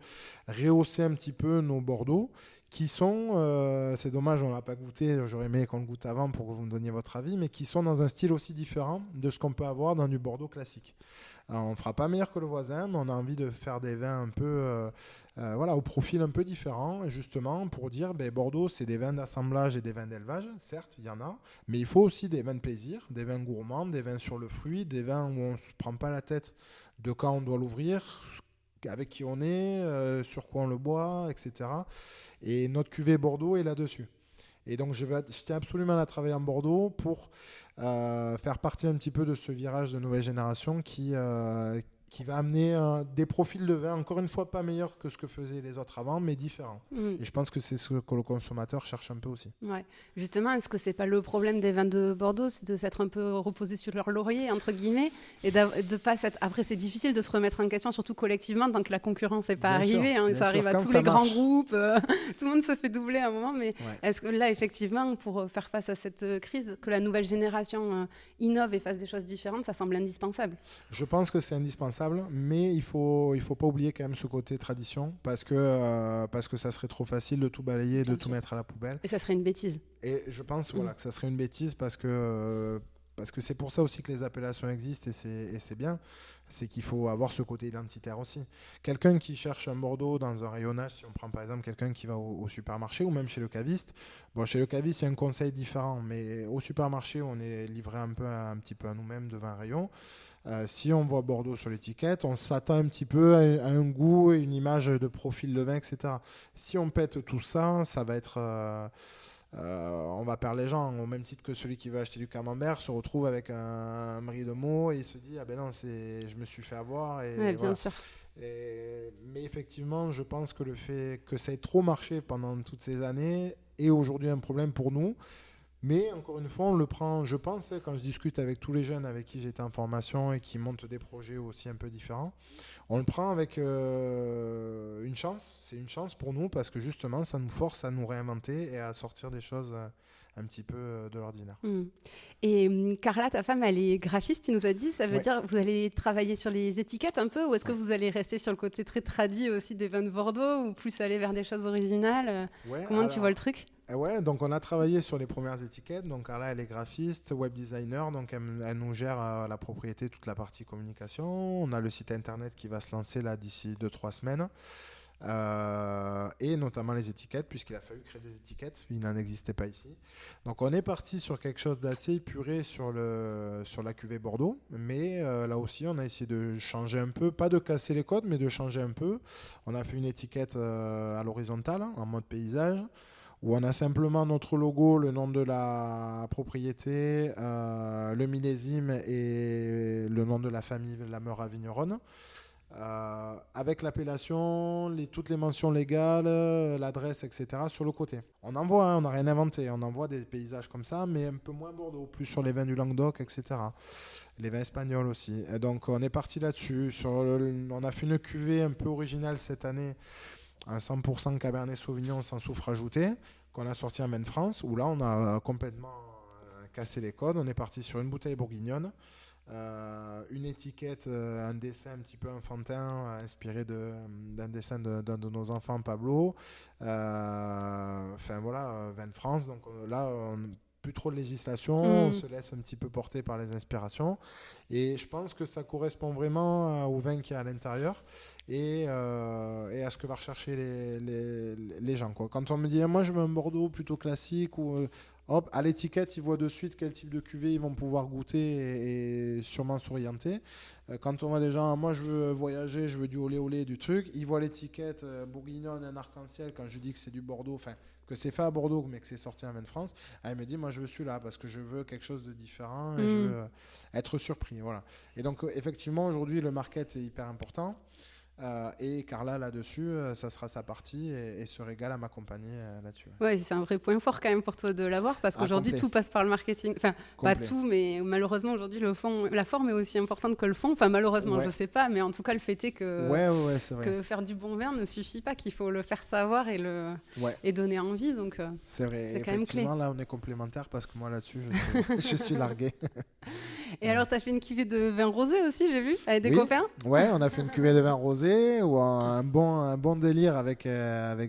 rehausser un petit peu nos Bordeaux qui sont, c'est dommage, on ne l'a pas goûté, j'aurais aimé qu'on le goûte avant pour que vous me donniez votre avis, mais qui sont dans un style aussi différent de ce qu'on peut avoir dans du Bordeaux classique. Alors, on ne fera pas meilleur que le voisin, mais on a envie de faire des vins un peu, voilà, au profil un peu différent, et justement pour dire, Bordeaux, c'est des vins d'assemblage et des vins d'élevage, certes, il y en a, mais il faut aussi des vins de plaisir, des vins gourmands, des vins sur le fruit, des vins où on ne se prend pas la tête de quand on doit l'ouvrir, avec qui on est, sur quoi on le boit, etc. Et notre cuvée Bordeaux est là-dessus. Et donc je tiens absolument à la travailler en Bordeaux pour faire partie un petit peu de ce virage de nouvelle génération qui va amener des profils de vin, encore une fois, pas meilleurs que ce que faisaient les autres avant, mais différents. Et je pense que c'est ce que le consommateur cherche un peu aussi. Ouais. Justement, est-ce que c'est pas le problème des vins de Bordeaux, c'est de s'être un peu reposé sur leur laurier, entre guillemets, et de pas s'être... Après, c'est difficile de se remettre en question, surtout collectivement, tant que la concurrence n'est pas arrivée. Ça arrive à tous les grands groupes, tout le monde se fait doubler à un moment, mais est-ce que là, effectivement, pour faire face à cette crise, que la nouvelle génération innove et fasse des choses différentes, ça semble indispensable? Je pense que c'est indispensable. Mais il faut pas oublier quand même ce côté tradition parce que ça serait trop facile de tout balayer, de tout mettre à la poubelle. Et ça serait une bêtise. Et je pense que ça serait une bêtise parce que c'est pour ça aussi que les appellations existent et c'est bien. C'est qu'il faut avoir ce côté identitaire aussi. Quelqu'un qui cherche un Bordeaux dans un rayonnage, si on prend par exemple quelqu'un qui va au supermarché ou même chez le caviste, chez le caviste il y a un conseil différent, mais au supermarché on est livré un petit peu à nous-mêmes devant un rayon. Si on voit Bordeaux sur l'étiquette, on s'attend un petit peu à un goût et une image de profil de vin, etc. Si on pète tout ça, ça va être... on va perdre les gens, au même titre que celui qui veut acheter du camembert se retrouve avec un brie de mots et il se dit « Ah ben non, je me suis fait avoir. » Ouais, bien sûr. Mais effectivement, je pense que le fait que ça ait trop marché pendant toutes ces années est aujourd'hui un problème pour nous. Mais encore une fois, on le prend, je pense, quand je discute avec tous les jeunes avec qui j'étais en formation et qui montent des projets aussi un peu différents, on le prend avec une chance. C'est une chance pour nous parce que justement, ça nous force à nous réinventer et à sortir des choses un petit peu de l'ordinaire. Et Carla, ta femme, elle est graphiste, tu nous as dit. Ça veut dire que vous allez travailler sur les étiquettes un peu, ou est-ce que vous allez rester sur le côté très tradi aussi des vins de Bordeaux, ou plus aller vers des choses originales? Comment tu vois le truc? Ouais, donc on a travaillé sur les premières étiquettes. Donc Carla, elle est graphiste, web designer, donc elle nous gère la propriété, toute la partie communication. On a le site internet qui va se lancer là d'ici 2-3 semaines. Et notamment les étiquettes, puisqu'il a fallu créer des étiquettes, il n'en existait pas ici. Donc on est parti sur quelque chose d'assez épuré sur la cuvée Bordeaux, mais là aussi on a essayé de changer un peu, pas de casser les codes, mais de changer un peu. On a fait une étiquette à l'horizontale, en mode paysage, où on a simplement notre logo, le nom de la propriété, le millésime et le nom de la famille La Meure Avigneronne. Avec l'appellation, toutes les mentions légales, l'adresse, etc. sur le côté. On en voit, on n'a rien inventé, on en voit des paysages comme ça, mais un peu moins Bordeaux, plus sur les vins du Languedoc, etc. Les vins espagnols aussi. Et donc on est parti là-dessus. On a fait une cuvée un peu originale cette année, un 100% Cabernet Sauvignon sans soufre ajouté, qu'on a sorti en Maine France, où là on a complètement cassé les codes. On est parti sur une bouteille bourguignonne. Une étiquette, un dessin un petit peu enfantin inspiré d'un dessin d'un de nos enfants, Pablo. Enfin voilà, vin de France. Donc là, plus trop de législation, on se laisse un petit peu porter par les inspirations. Et je pense que ça correspond vraiment au vin qui est à l'intérieur et à ce que va rechercher les gens, quoi. Quand on me dit, moi je veux un Bordeaux plutôt classique ou hop, à l'étiquette, ils voient de suite quel type de cuvée ils vont pouvoir goûter et sûrement s'orienter. Quand on voit des gens, moi je veux voyager, je veux du olé olé, du truc, ils voient l'étiquette bourguignonne, un arc-en-ciel, quand je dis que c'est du Bordeaux, enfin que c'est fait à Bordeaux mais que c'est sorti en Maine France, elle me dit moi je veux celui-là parce que je veux quelque chose de différent et je veux être surpris. Voilà. Et donc effectivement aujourd'hui le market est hyper important. Et Carla là-dessus, ça sera sa partie et se régale à m'accompagner là-dessus. Ouais, c'est un vrai point fort quand même pour toi de l'avoir parce qu'aujourd'hui tout passe par le marketing. Enfin, pas tout, mais malheureusement aujourd'hui la forme est aussi importante que le fond. Enfin, malheureusement, je sais pas, mais en tout cas le fait est que, c'est vrai. que faire du bon vin ne suffit pas, qu'il faut le faire savoir et donner envie. Donc c'est vrai. C'est quand même clé. Effectivement, là on est complémentaires parce que moi là-dessus je suis largué. Et alors, tu as fait une cuvée de vin rosé aussi, j'ai vu, avec des copains. Ouais, on a fait une cuvée de vin rosé ou un bon délire avec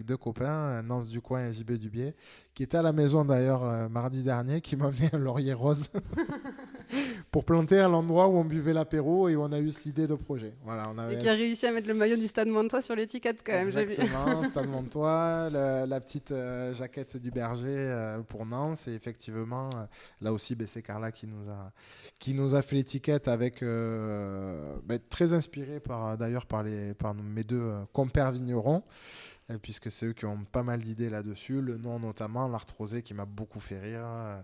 deux copains, Nance Ducoin et JB Dubier, qui étaient à la maison d'ailleurs mardi dernier, qui m'a amené un laurier rose pour planter à l'endroit où on buvait l'apéro et où on a eu cette idée de projet. Voilà, et qui a réussi à mettre le maillot du Stade Montois sur l'étiquette quand même. Exactement, Stade Montois, la petite jaquette du berger pour Nance. Et effectivement, là aussi, c'est Carla qui nous a fait l'étiquette avec très inspiré d'ailleurs par mes deux compères vignerons. Puisque c'est eux qui ont pas mal d'idées là-dessus. Le nom notamment, l'Art Rosé qui m'a beaucoup fait rire.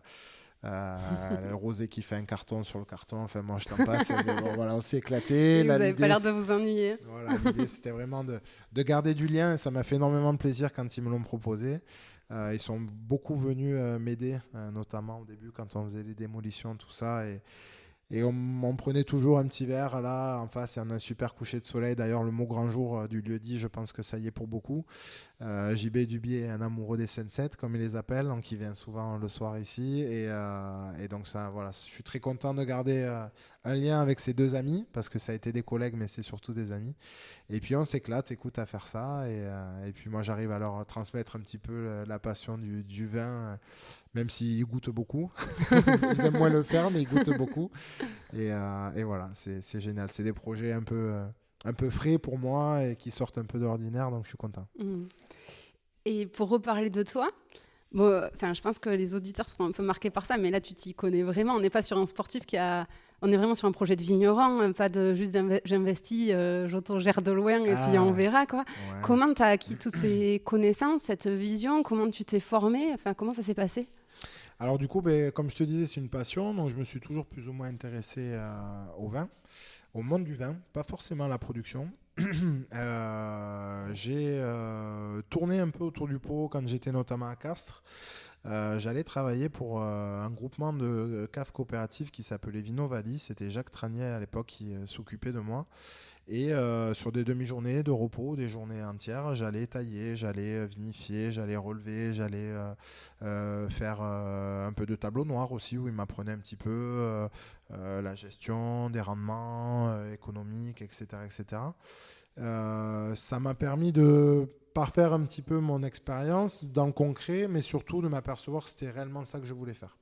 Le rosé qui fait un carton sur le carton, enfin moi je t'en passe. Voilà, on s'est éclaté. Vous n'avez pas l'air de vous ennuyer. Voilà, l'idée c'était vraiment de garder du lien et ça m'a fait énormément de plaisir quand ils me l'ont proposé. Ils sont beaucoup venus m'aider, notamment au début quand on faisait les démolitions, tout ça. Et on prenait toujours un petit verre là en face et on a un super coucher de soleil. D'ailleurs, le mot grand jour du lieu-dit, je pense que ça y est pour beaucoup. JB Dubier est un amoureux des sunsets, comme il les appelle, donc il vient souvent le soir ici. Et donc, ça, voilà, je suis très content de garder un lien avec ces deux amis, parce que ça a été des collègues, mais c'est surtout des amis. Et puis, on s'éclate, écoute, à faire ça. Et puis, moi, j'arrive à leur transmettre un petit peu la passion du vin. Même s'ils goûtent beaucoup. Ils aiment moins le faire, mais ils goûtent beaucoup. Et voilà, c'est génial. C'est des projets un peu frais pour moi et qui sortent un peu de l'ordinaire, donc je suis content. Et pour reparler de toi, je pense que les auditeurs seront un peu marqués par ça, mais là, tu t'y connais vraiment. On n'est pas sur un sportif on est vraiment sur un projet de vigneron, pas de juste j'investis, j'autogère de loin et puis on verra, quoi. Ouais. Comment tu as acquis toutes ces connaissances, cette vision? Comment tu t'es formé? Enfin, comment ça s'est passé? Alors du coup, comme je te disais, c'est une passion, donc je me suis toujours plus ou moins intéressé au vin, au monde du vin, pas forcément à la production. J'ai tourné un peu autour du pot quand j'étais notamment à Castres. j'allais travailler pour un groupement de caves coopératives qui s'appelait Vino Valley. C'était Jacques Tranier à l'époque qui s'occupait de moi. Et sur des demi-journées de repos, des journées entières, j'allais tailler, j'allais vinifier, j'allais relever, j'allais faire un peu de tableau noir aussi, où il m'apprenait un petit peu la gestion des rendements économiques, etc. etc. Ça m'a permis de parfaire un petit peu mon expérience dans le concret, mais surtout de m'apercevoir que c'était réellement ça que je voulais faire.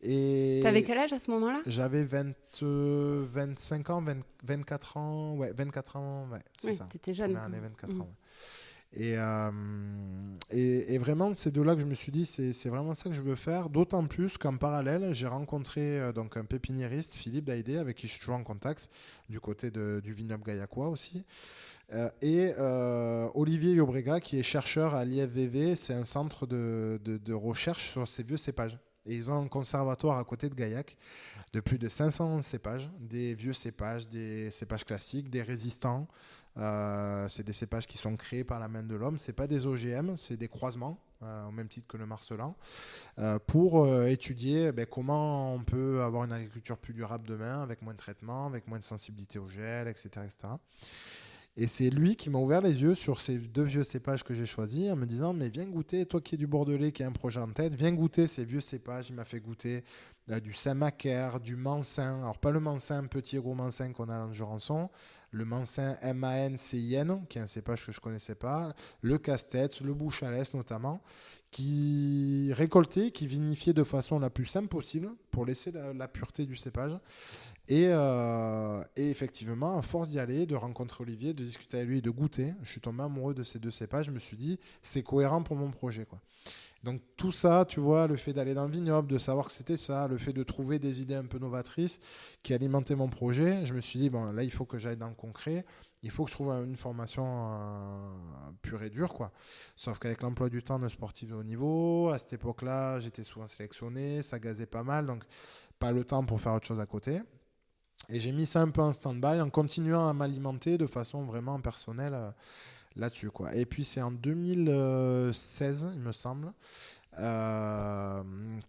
T'avais quel âge à ce moment-là ? J'avais 25 ans, 24 ans, ouais, 24 ans, ouais, c'est ça. T'étais jeune. Première année, 24 ans, ouais. Et vraiment, c'est de là que je me suis dit, c'est vraiment ça que je veux faire, d'autant plus qu'en parallèle, j'ai rencontré donc un pépiniériste, Philippe Daïdé, avec qui je suis toujours en contact, du côté du vignoble gaillacois aussi, et Olivier Yobrega, qui est chercheur à l'IFVV, c'est un centre de recherche sur ces vieux cépages. Et ils ont un conservatoire à côté de Gaillac de plus de 500 cépages, des vieux cépages, des cépages classiques, des résistants. C'est des cépages qui sont créés par la main de l'homme. Ce n'est pas des OGM, c'est des croisements, au même titre que le marcelan, pour étudier comment on peut avoir une agriculture plus durable demain, avec moins de traitement, avec moins de sensibilité au gel, etc. etc. Et c'est lui qui m'a ouvert les yeux sur ces 2 vieux cépages que j'ai choisis en me disant mais viens goûter, toi qui es du Bordelais, qui a un projet en tête, viens goûter ces vieux cépages. Il m'a fait goûter du Saint-Macaire, du Mansin, alors pas le Mansin, petit gros Mansin qu'on a dans le Jurançon, le Mansin MANCIN, qui est un cépage que je ne connaissais pas, le Casse-Tête, le Bouchalès notamment, qui récoltait, qui vinifiait de façon la plus simple possible pour laisser la pureté du cépage. Et effectivement, à force d'y aller, de rencontrer Olivier, de discuter avec lui, de goûter, je suis tombé amoureux de ces 2 cépages. Je me suis dit, c'est cohérent pour mon projet, quoi. Donc tout ça, tu vois, le fait d'aller dans le vignoble, de savoir que c'était ça, le fait de trouver des idées un peu novatrices qui alimentaient mon projet, je me suis dit, bon, là, il faut que j'aille dans le concret. Il faut que je trouve une formation pure et dure, quoi. Sauf qu'avec l'emploi du temps de sportif de haut niveau, à cette époque-là, j'étais souvent sélectionné, ça gazait pas mal, donc pas le temps pour faire autre chose à côté. Et j'ai mis ça un peu en stand-by en continuant à m'alimenter de façon vraiment personnelle là-dessus, quoi. Et puis c'est en 2016, il me semble,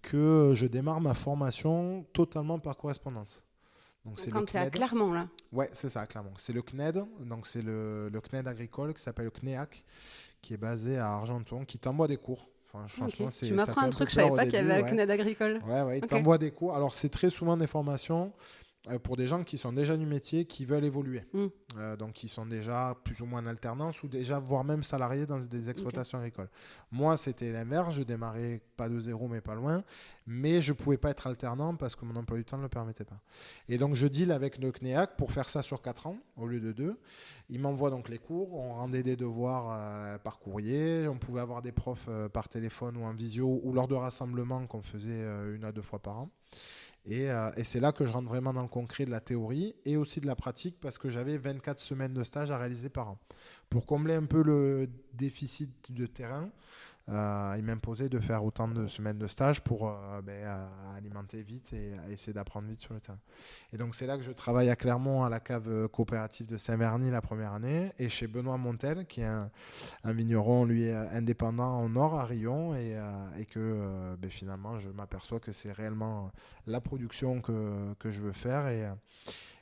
que je démarre ma formation totalement par correspondance. Donc c'est quand tu es à Clermont, là. Ouais, c'est ça, à Clermont. C'est le CNED, donc c'est le CNED agricole qui s'appelle le CNEAC, qui est basé à Argenton, qui t'envoie des cours. Enfin, franchement, tu m'apprends un truc, je ne savais pas qu'il y avait un CNED agricole. Ouais, il t'envoie des cours. Alors, c'est très souvent des formations pour des gens qui sont déjà du métier, qui veulent évoluer. Donc, qui sont déjà plus ou moins en alternance ou déjà, voire même salariés dans des exploitations agricoles. Moi, c'était l'inverse. Je démarrais pas de zéro, mais pas loin. Mais je ne pouvais pas être alternant parce que mon emploi du temps ne le permettait pas. Et donc, je deal avec le CNEAC pour faire ça sur 4 ans au lieu de 2. Il m'envoie donc les cours. On rendait des devoirs par courrier. On pouvait avoir des profs par téléphone ou en visio ou lors de rassemblements qu'on faisait 1 à 2 fois par an. Et c'est là que je rentre vraiment dans le concret de la théorie et aussi de la pratique parce que j'avais 24 semaines de stage à réaliser par an. Pour combler un peu le déficit de terrain, il m'imposait de faire autant de semaines de stage pour alimenter vite et essayer d'apprendre vite sur le terrain. Et donc c'est là que je travaille à Clermont à la cave coopérative de Saint-Verny la première année et chez Benoît Montel qui est un vigneron lui indépendant au nord à Rion et que finalement je m'aperçois que c'est réellement la production que je veux faire et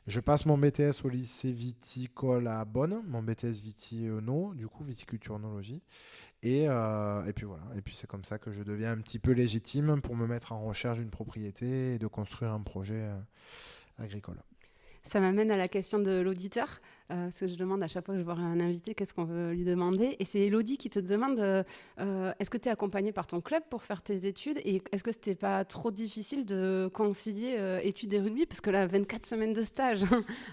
je passe mon BTS au lycée viticole à Bonn, mon BTS Viti-Eno, du coup viticulture-œnologie. Et puis voilà, et puis c'est comme ça que je deviens un petit peu légitime pour me mettre en recherche d'une propriété et de construire un projet agricole. Ça m'amène à la question de l'auditeur, parce que je demande à chaque fois que je vois un invité qu'est-ce qu'on veut lui demander. Et c'est Elodie qui te demande est-ce que tu es accompagnée par ton club pour faire tes études et est-ce que c'était pas trop difficile de concilier études et rugby parce que là, 24 semaines de stage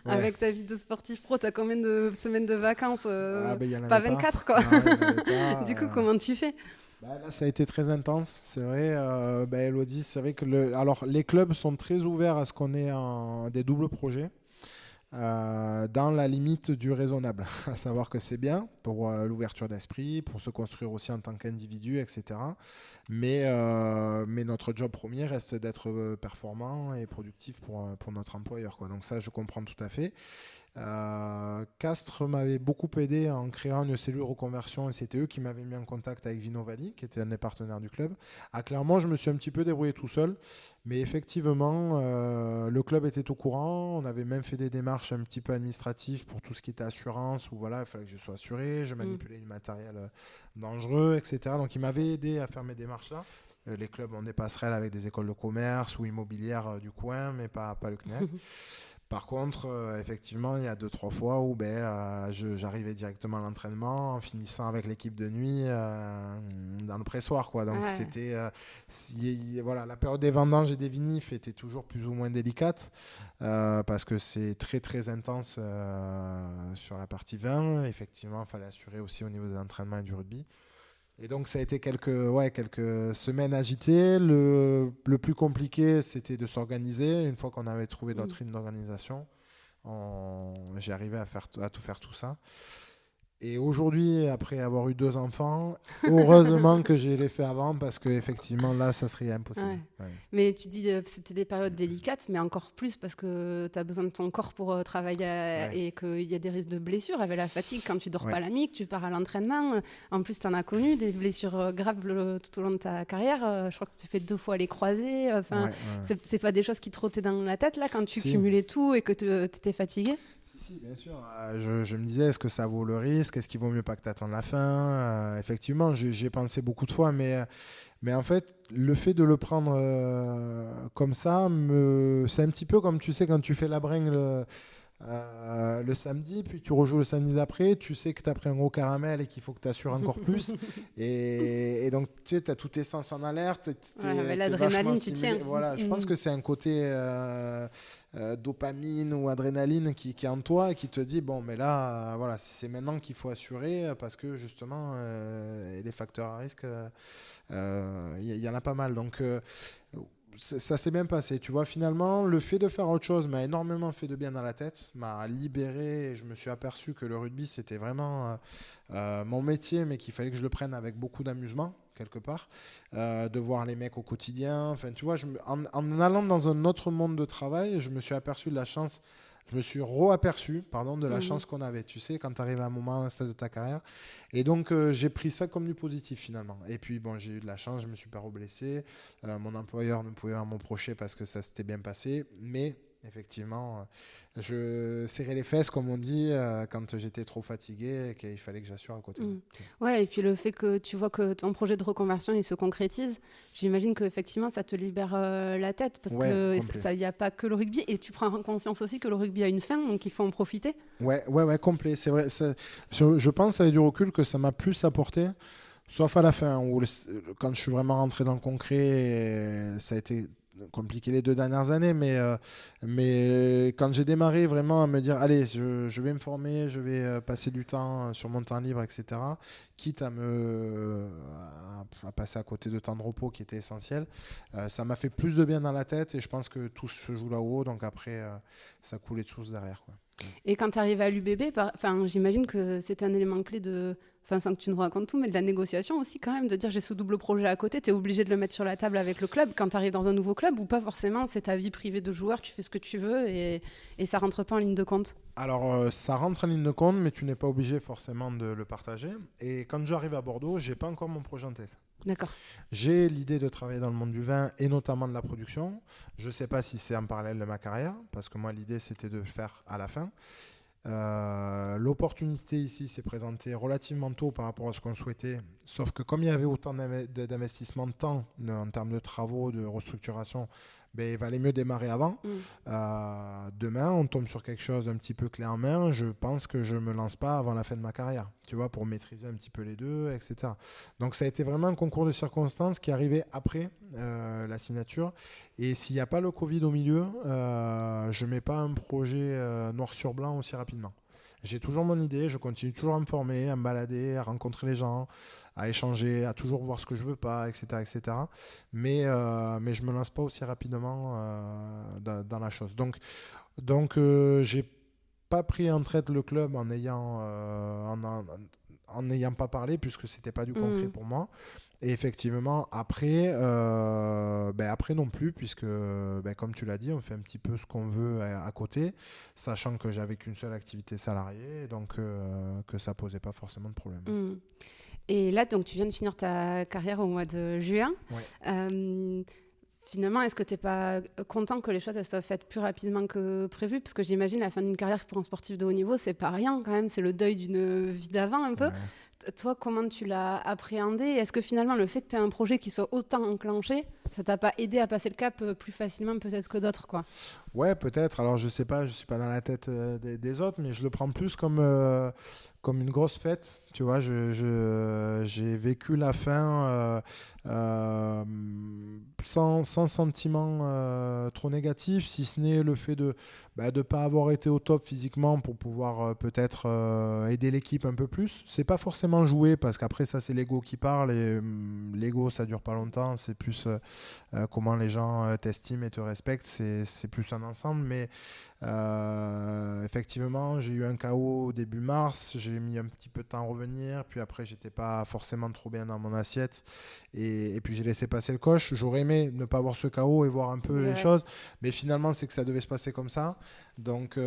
avec ta vie de sportif pro, tu as combien de semaines de vacances Pas 24 quoi. Non, du coup, comment tu fais? Là, ça a été très intense, c'est vrai. Elodie, c'est vrai que les clubs sont très ouverts à ce qu'on ait des doubles projets. Dans la limite du raisonnable, à savoir que c'est bien pour l'ouverture d'esprit, pour se construire aussi en tant qu'individu, etc. Mais notre job premier reste d'être performant et productif pour notre employeur, quoi. Donc ça, je comprends tout à fait. Castres m'avait beaucoup aidé en créant une cellule reconversion et c'était eux qui m'avaient mis en contact avec Vinovali, qui était un des partenaires du club. À Clermont, je me suis un petit peu débrouillé tout seul, mais effectivement, le club était au courant. On avait même fait des démarches un petit peu administratives pour tout ce qui était assurance, où voilà, il fallait que je sois assuré, je manipulais du matériel dangereux, etc. Donc, ils m'avaient aidé à faire mes démarches-là. Les clubs ont des passerelles avec des écoles de commerce ou immobilières du coin, mais pas le CNEC. Par contre, effectivement, il y a 2-3 fois où j'arrivais directement à l'entraînement en finissant avec l'équipe de nuit dans le pressoir, quoi. Donc c'était voilà, la période des vendanges et des vinifs était toujours plus ou moins délicate parce que c'est très très intense sur la partie vin. Effectivement, il fallait assurer aussi au niveau des entraînements et du rugby. Et donc ça a été quelques semaines agitées. Le plus compliqué, c'était de s'organiser. Une fois qu'on avait trouvé notre rythme d'organisation, j'ai arrivé à tout faire tout ça. Et aujourd'hui, après avoir eu 2 enfants, heureusement que j'ai les fait avant parce qu'effectivement, là, ça serait impossible. Ouais. Ouais. Mais tu dis que c'était des périodes délicates, mais encore plus parce que tu as besoin de ton corps pour travailler et qu'il y a des risques de blessures avec la fatigue quand tu dors pas la nuit, que tu pars à l'entraînement. En plus, tu en as connu des blessures graves tout au long de ta carrière. Je crois que tu fais 2 fois les croisés. C'est pas des choses qui te trottaient dans la tête là quand tu cumulais tout et que tu étais fatigué? Si, bien sûr. Je me disais, est-ce que ça vaut le risque? Est-ce qu'il vaut mieux pas que tu attendes la fin? Effectivement, j'y ai pensé beaucoup de fois, mais en fait, le fait de le prendre comme ça, c'est un petit peu comme, tu sais, quand tu fais la bringue le samedi, puis tu rejoues le samedi d'après, tu sais que tu as pris un gros caramel et qu'il faut que tu assures encore plus. et donc, tu sais, tu as tous tes sens en alerte. L'adrénaline, tu tiens. Voilà, je pense que c'est un côté dopamine ou adrénaline qui est en toi et qui te dit, bon, mais là, voilà, c'est maintenant qu'il faut assurer parce que justement, les facteurs à risque, y en a pas mal. Donc, ça s'est bien passé. Tu vois, finalement, le fait de faire autre chose m'a énormément fait de bien dans la tête, m'a libéré et je me suis aperçu que le rugby, c'était vraiment mon métier, mais qu'il fallait que je le prenne avec beaucoup d'amusement, quelque part, de voir les mecs au quotidien. Enfin, tu vois, en allant dans un autre monde de travail, je me suis aperçu de la chance. Je me suis re-aperçu de la chance qu'on avait, tu sais, quand tu arrives à un moment, un stade de ta carrière. Et donc, j'ai pris ça comme du positif, finalement. Et puis, bon, j'ai eu de la chance, je me suis pas re-blessé. Mon employeur ne pouvait pas m'approcher parce que ça s'était bien passé. Mais, effectivement, je serrais les fesses, comme on dit, quand j'étais trop fatigué et qu'il fallait que j'assure à côté. Ouais, et puis le fait que tu vois que ton projet de reconversion il se concrétise, j'imagine qu'effectivement ça te libère la tête parce que il n'y a pas que le rugby et tu prends conscience aussi que le rugby a une fin, donc il faut en profiter. Ouais, complet. C'est vrai. Je pense avec du recul que ça m'a plus apporté, sauf à la fin, où quand je suis vraiment rentré dans le concret, ça a été compliqué les 2 dernières années, mais quand j'ai démarré vraiment à me dire allez, je vais me former, je vais passer du temps sur mon temps libre, etc., quitte à passer à côté de temps de repos qui était essentiel, ça m'a fait plus de bien dans la tête et je pense que tout se joue là-haut, donc après ça coulait de source derrière, quoi. Et quand tu arrives à l'UBB, j'imagine que c'est un élément clé sans que tu nous racontes tout, mais de la négociation aussi quand même, de dire j'ai ce double projet à côté, tu es obligé de le mettre sur la table avec le club quand tu arrives dans un nouveau club ou pas forcément, c'est ta vie privée de joueur, tu fais ce que tu veux et ça rentre pas en ligne de compte? Alors ça rentre en ligne de compte, mais tu n'es pas obligé forcément de le partager. Et quand j'arrive à Bordeaux, j'ai pas encore mon projet en tête. D'accord. J'ai l'idée de travailler dans le monde du vin et notamment de la production. Je ne sais pas si c'est en parallèle de ma carrière, parce que moi l'idée c'était de le faire à la fin. L'opportunité ici s'est présentée relativement tôt par rapport à ce qu'on souhaitait, sauf que comme il y avait autant d'investissement de temps en termes de travaux, de restructuration, il valait mieux démarrer avant. Demain, on tombe sur quelque chose un petit peu clé en main. Je pense que je ne me lance pas avant la fin de ma carrière, tu vois, pour maîtriser un petit peu les deux, etc. Donc ça a été vraiment un concours de circonstances qui arrivait après la signature. Et s'il n'y a pas le Covid au milieu, je ne mets pas un projet noir sur blanc aussi rapidement. J'ai toujours mon idée, je continue toujours à me former, à me balader, à rencontrer les gens, à échanger, à toujours voir ce que je veux pas, etc. etc. Mais je ne me lance pas aussi rapidement dans la chose. Donc j'ai pas pris en traite le club en n'ayant pas parlé, puisque c'était pas du concret pour moi. Et effectivement, après non plus, puisque comme tu l'as dit, on fait un petit peu ce qu'on veut à côté, sachant que j'avais qu'une seule activité salariée, donc que ça posait pas forcément de problème. Et là, donc, tu viens de finir ta carrière au mois de juin. Ouais. Finalement, est-ce que tu n'es pas content que les choses elles soient faites plus rapidement que prévu? Parce que j'imagine la fin d'une carrière pour un sportif de haut niveau, c'est pas rien quand même, c'est le deuil d'une vie d'avant un peu. Ouais. Toi, comment tu l'as appréhendé? Est-ce que finalement, le fait que tu aies un projet qui soit autant enclenché, ça t'a pas aidé à passer le cap plus facilement peut-être que d'autres, quoi? Ouais, peut-être. Alors, je sais pas, je suis pas dans la tête des autres, mais je le prends plus comme une grosse fête. Tu vois, j'ai vécu la fin sans sentiment trop négatif, si ce n'est le fait de ne pas avoir été au top physiquement pour pouvoir peut-être aider l'équipe un peu plus. C'est pas forcément jouer, parce qu'après, ça, c'est l'ego qui parle, et l'ego, ça dure pas longtemps. C'est plus comment les gens t'estiment et te respectent. C'est plus un ensemble, mais effectivement, j'ai eu un KO au début mars, j'ai mis un petit peu de temps à revenir, puis après j'étais pas forcément trop bien dans mon assiette, et puis j'ai laissé passer le coach. J'aurais aimé ne pas avoir ce KO et voir un peu les choses, mais finalement c'est que ça devait se passer comme ça, donc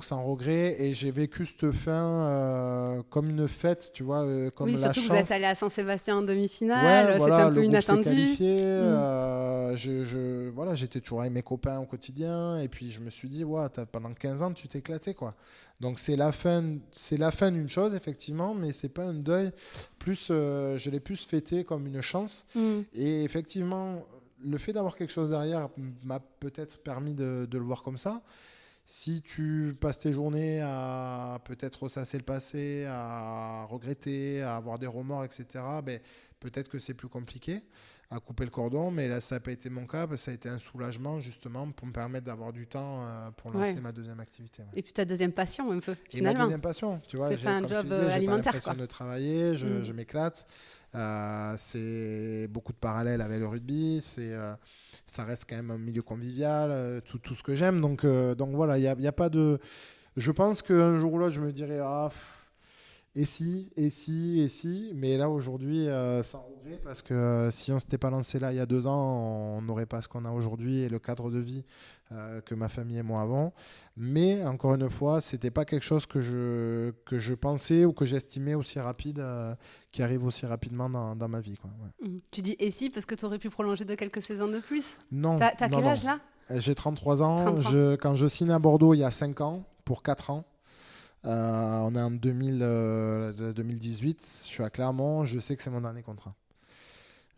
sans regret, et j'ai vécu cette fin comme une fête, tu vois, comme la chance. Oui, surtout que vous êtes allé à Saint-Sébastien en demi-finale, c'était un peu inattendu. Qualifié, voilà, j'étais toujours avec mes copains au quotidien, et puis je me suis dit, pendant 15 ans, tu t'es éclaté, quoi. Donc c'est la fin d'une chose, effectivement, mais c'est pas un deuil. Plus, je l'ai plus fêté comme une chance. Et effectivement, le fait d'avoir quelque chose derrière m'a peut-être permis de le voir comme ça. Si tu passes tes journées à peut-être ressasser le passé, à regretter, à avoir des remords, etc., peut-être que c'est plus compliqué à couper le cordon, mais là ça n'a pas été mon cas, ça a été un soulagement justement pour me permettre d'avoir du temps pour lancer ma deuxième activité. Ouais. Et puis ta deuxième passion un peu, finalement. Et ma deuxième passion, tu vois, c'est pas un job alimentaire, j'ai pas l'impression quoi. de travailler, je m'éclate. C'est beaucoup de parallèles avec le rugby, ça reste quand même un milieu convivial, tout ce que j'aime, donc voilà, il y a pas de... Je pense qu'un jour ou l'autre je me dirais et si, mais là aujourd'hui sans regret, parce que si on s'était pas lancé là il y a 2 ans, on n'aurait pas ce qu'on a aujourd'hui et le cadre de vie que ma famille et moi avons. Mais encore une fois, c'était pas quelque chose que je pensais ou que j'estimais aussi rapide, qui arrive aussi rapidement dans ma vie, quoi. Ouais. Tu dis et si parce que tu aurais pu prolonger de quelques saisons de plus? Non. T'as quel âge là? J'ai 33 ans. Quand je signe à Bordeaux il y a 5 ans pour 4 ans. On est en 2018, je suis à Clermont, je sais que c'est mon dernier contrat.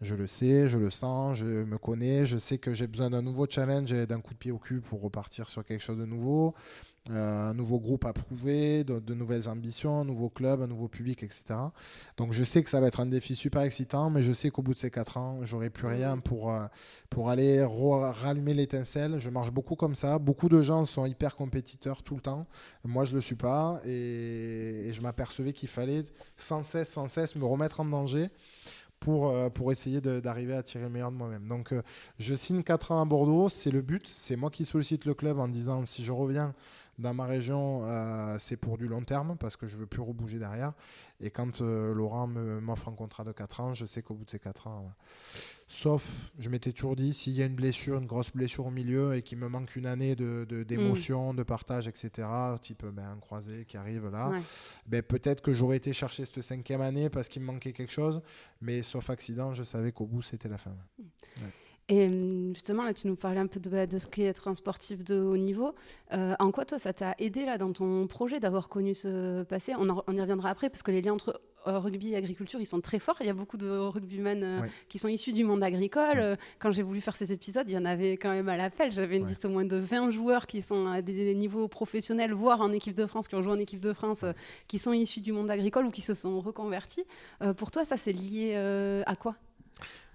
Je le sais, je le sens, je me connais, je sais que j'ai besoin d'un nouveau challenge et d'un coup de pied au cul pour repartir sur quelque chose de nouveau, un nouveau groupe à prouver, de nouvelles ambitions, un nouveau club, un nouveau public, etc. Donc je sais que ça va être un défi super excitant, mais je sais qu'au bout de ces 4 ans, j'aurai plus rien pour aller rallumer l'étincelle. Je marche beaucoup comme ça. Beaucoup de gens sont hyper compétiteurs tout le temps. Moi, je le suis pas, et je m'apercevais qu'il fallait sans cesse me remettre en danger pour essayer d'arriver à tirer le meilleur de moi-même. Donc je signe 4 ans à Bordeaux, c'est le but, c'est moi qui sollicite le club en disant si je reviens dans ma région, c'est pour du long terme, parce que je ne veux plus rebouger derrière. Et quand Laurent m'offre un contrat de 4 ans, je sais qu'au bout de ces 4 ans, sauf, je m'étais toujours dit, s'il y a une grosse blessure au milieu et qu'il me manque une année d'émotion, de partage, etc., type un croisé qui arrive là, peut-être que j'aurais été chercher cette 5e année parce qu'il me manquait quelque chose, mais sauf accident, je savais qu'au bout, c'était la fin. Ouais. Et justement, là, tu nous parlais un peu de ce qu'est être un sportif de haut niveau. En quoi, toi, ça t'a aidé là, dans ton projet d'avoir connu ce passé? On y reviendra après, parce que les liens entre rugby et agriculture, ils sont très forts. Il y a beaucoup de rugbymen qui sont issus du monde agricole. Quand j'ai voulu faire ces épisodes, il y en avait quand même à l'appel. J'avais une liste au moins de 20 joueurs qui sont à des niveaux professionnels, voire en équipe de France, qui ont joué en équipe de France, qui sont issus du monde agricole ou qui se sont reconvertis. Pour toi, ça, c'est lié à quoi?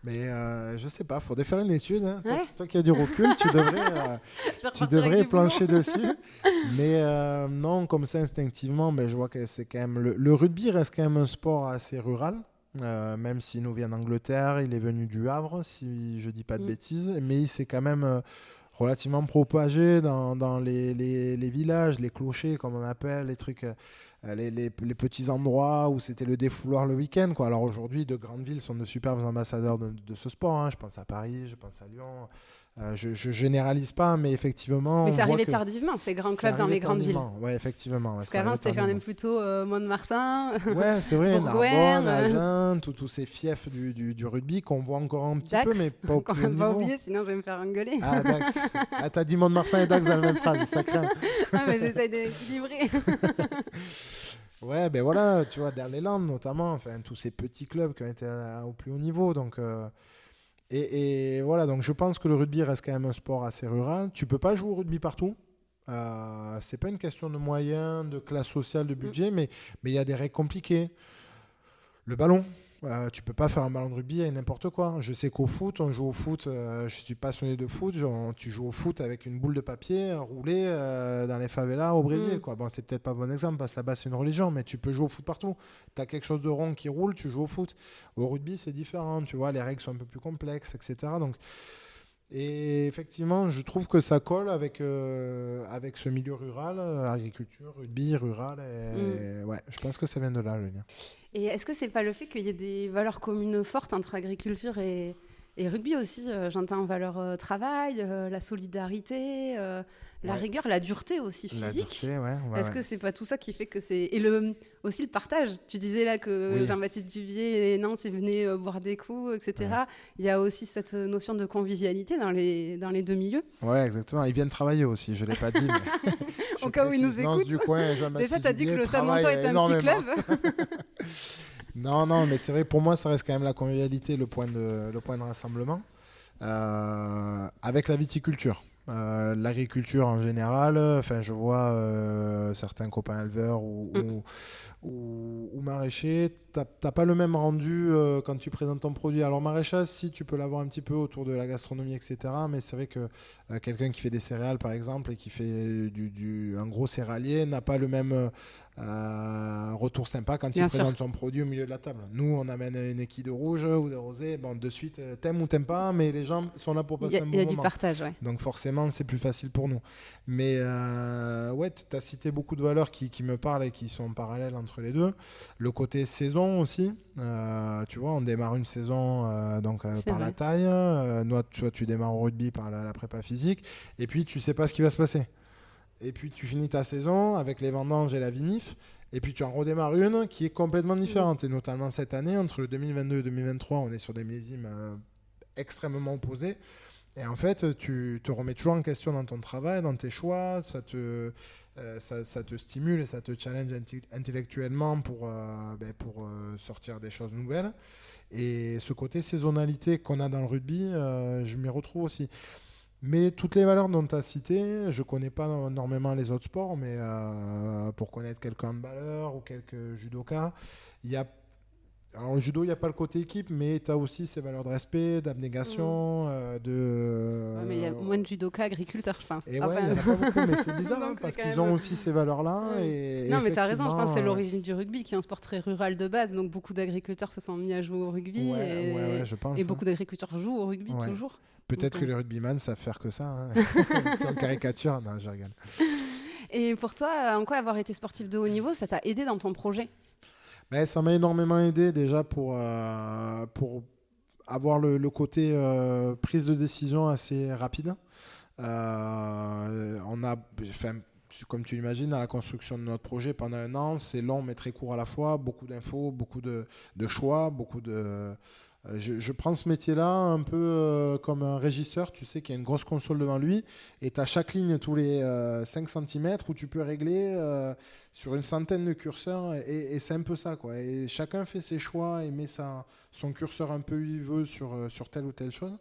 Mais je sais pas, il faudrait faire une étude. Hein. Toi qui as du recul, tu devrais plancher dessus. Mais non, comme ça instinctivement, je vois que c'est quand même le rugby reste quand même un sport assez rural. Même s'il nous vient d'Angleterre, il est venu du Havre, si je dis pas de bêtises, mais il s'est quand même relativement propagé dans les villages, les clochers, comme on appelle, les trucs, les petits endroits où c'était le défouloir le week-end, quoi. Alors aujourd'hui, de grandes villes sont de superbes ambassadeurs de ce sport, hein. Je pense à Paris, je pense à Lyon. Je généralise pas, mais effectivement. Mais on c'est voit arrivé que tardivement, ces grands c'est clubs dans arrivé les grandes villes. tardivement. Ouais, effectivement. Parce qu'avant, c'était quand même plutôt Mont-de-Marsan. Ouais, c'est vrai, Bourgoin, Narbonne, Agen, tous ces fiefs du rugby qu'on voit encore un petit Dax, peu, mais pas au qu'on plus va haut pas niveau. oublier, sinon je vais me faire engueuler. Ah, Dax. Ah, t'as dit Mont-de-Marsan et Dax dans la même phrase, ça craint. Ah, mais j'essaye d'équilibrer. Ouais, ben voilà, tu vois, dans les Landes notamment, enfin, tous ces petits clubs qui ont été au plus haut niveau. Donc, et voilà, donc je pense que le rugby reste quand même un sport assez rural. Tu peux pas jouer au rugby partout. C'est pas une question de moyens, de classe sociale, de budget, mais il y a des règles compliquées. Le ballon, tu peux pas faire un ballon de rugby avec n'importe quoi. Je sais qu'au foot, on joue au foot, je suis passionné de foot, tu joues au foot avec une boule de papier roulée dans les favelas au Brésil, quoi. Bon, c'est peut-être pas un bon exemple parce que là-bas c'est une religion, mais tu peux jouer au foot partout. Tu as quelque chose de rond qui roule, tu joues au foot. Au rugby, c'est différent, tu vois, les règles sont un peu plus complexes, etc. Donc, et effectivement, je trouve que ça colle avec ce milieu rural, agriculture, rugby, rural. Ouais, je pense que ça vient de là, le lien. Et est-ce que c'est pas le fait qu'il y ait des valeurs communes fortes entre agriculture et rugby aussi j'entends valeur travail, la solidarité, la rigueur, la dureté aussi physique. La dureté, ouais, est-ce que c'est pas tout ça qui fait que c'est... Et aussi le partage. Tu disais là que Jean-Baptiste Duvier et Nantes, ils venaient boire des coups, etc. Ouais. Il y a aussi cette notion de convivialité dans les deux milieux. Ouais, exactement. Ils viennent travailler aussi, je ne l'ai pas dit. Mais au cas où ils nous écoutent. Du coin, déjà, tu as dit que le Stade Montois était un petit club. Non, mais c'est vrai, pour moi, ça reste quand même la convivialité, le point de rassemblement. Avec la viticulture. L'agriculture en général, je vois certains copains éleveurs ou maraîchers, t'as pas le même rendu quand tu présentes ton produit. Alors maraîchage, si tu peux l'avoir un petit peu autour de la gastronomie, etc. Mais c'est vrai que quelqu'un qui fait des céréales par exemple et qui fait un gros céréalier n'a pas le même retour sympa quand il présente son produit au milieu de la table. Nous, on amène une équille de rouge ou de rosé. Bon, de suite, t'aimes ou t'aimes pas, mais les gens sont là pour passer un bon moment. Il y a du partage, ouais. Donc forcément, c'est plus facile pour nous. Mais ouais, tu as cité beaucoup de valeurs qui me parlent et qui sont parallèles entre les deux. Le côté saison aussi. Tu vois, on démarre une saison par la taille. Toi, tu démarres au rugby par la prépa physique. Et puis, tu sais pas ce qui va se passer. Et puis tu finis ta saison avec les vendanges et la vinif, et puis tu en redémarres une qui est complètement différente. Et notamment cette année, entre le 2022 et 2023, on est sur des millésimes extrêmement opposés. Et en fait, tu te remets toujours en question dans ton travail, dans tes choix, ça te stimule et ça te challenge intellectuellement pour sortir des choses nouvelles. Et ce côté saisonnalité qu'on a dans le rugby, je m'y retrouve aussi. Mais toutes les valeurs dont tu as citées, je ne connais pas énormément les autres sports, mais pour connaître quelques handballeurs ou quelques judokas, alors le judo, il n'y a pas le côté équipe, mais tu as aussi ces valeurs de respect, d'abnégation, mais il y a moins de judokas agriculteurs, je pense. Et ouais, il n'y en a pas beaucoup, mais c'est bizarre, parce qu'ils ont aussi ces valeurs-là. Et non, mais tu as raison, je pense que c'est l'origine du rugby, qui est un sport très rural de base, donc beaucoup d'agriculteurs se sont mis à jouer au rugby, je pense, et beaucoup d'agriculteurs jouent au rugby toujours. Peut-être que les rugbyman savent faire que ça. Hein. C'est en caricature. Non, je rigole. Et pour toi, en quoi avoir été sportif de haut niveau, ça t'a aidé dans ton projet ? Ça m'a énormément aidé déjà pour avoir le côté prise de décision assez rapide. Comme tu l'imagines, dans la construction de notre projet, pendant 1 an, c'est long mais très court à la fois. Beaucoup d'infos, beaucoup de choix, beaucoup de... Je prends ce métier-là un peu comme un régisseur, tu sais qu'il y a une grosse console devant lui et tu as chaque ligne tous les 5 cm où tu peux régler sur une centaine de curseurs et c'est un peu ça, quoi. Et chacun fait ses choix et met son curseur un peu où il veut sur telle ou telle chose.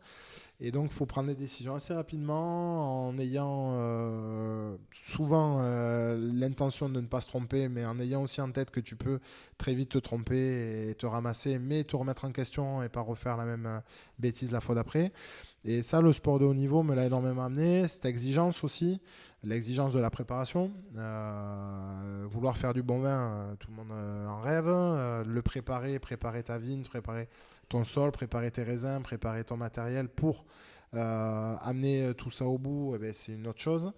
Et donc, il faut prendre des décisions assez rapidement en ayant souvent l'intention de ne pas se tromper, mais en ayant aussi en tête que tu peux très vite te tromper et te ramasser, mais te remettre en question et pas refaire la même bêtise la fois d'après. Et ça, le sport de haut niveau me l'a énormément amené. Cette exigence aussi, l'exigence de la préparation. Vouloir faire du bon vin, tout le monde en rêve. Le préparer ta vigne, préparer ton sol, préparer tes raisins, préparer ton matériel pour amener tout ça au bout, c'est une autre chose.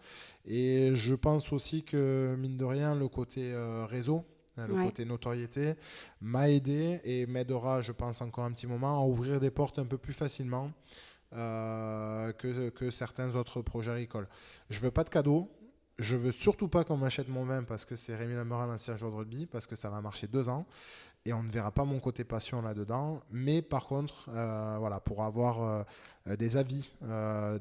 Et je pense aussi que, mine de rien, le côté réseau, le côté notoriété, m'a aidé et m'aidera, je pense, encore un petit moment à ouvrir des portes un peu plus facilement que certains autres projets agricoles. Je veux pas de cadeaux. Je veux surtout pas qu'on m'achète mon vin parce que c'est Rémi Lameral, l'ancien joueur de rugby, parce que ça va marcher 2 ans et on ne verra pas mon côté passion là-dedans. Mais par contre, pour avoir des avis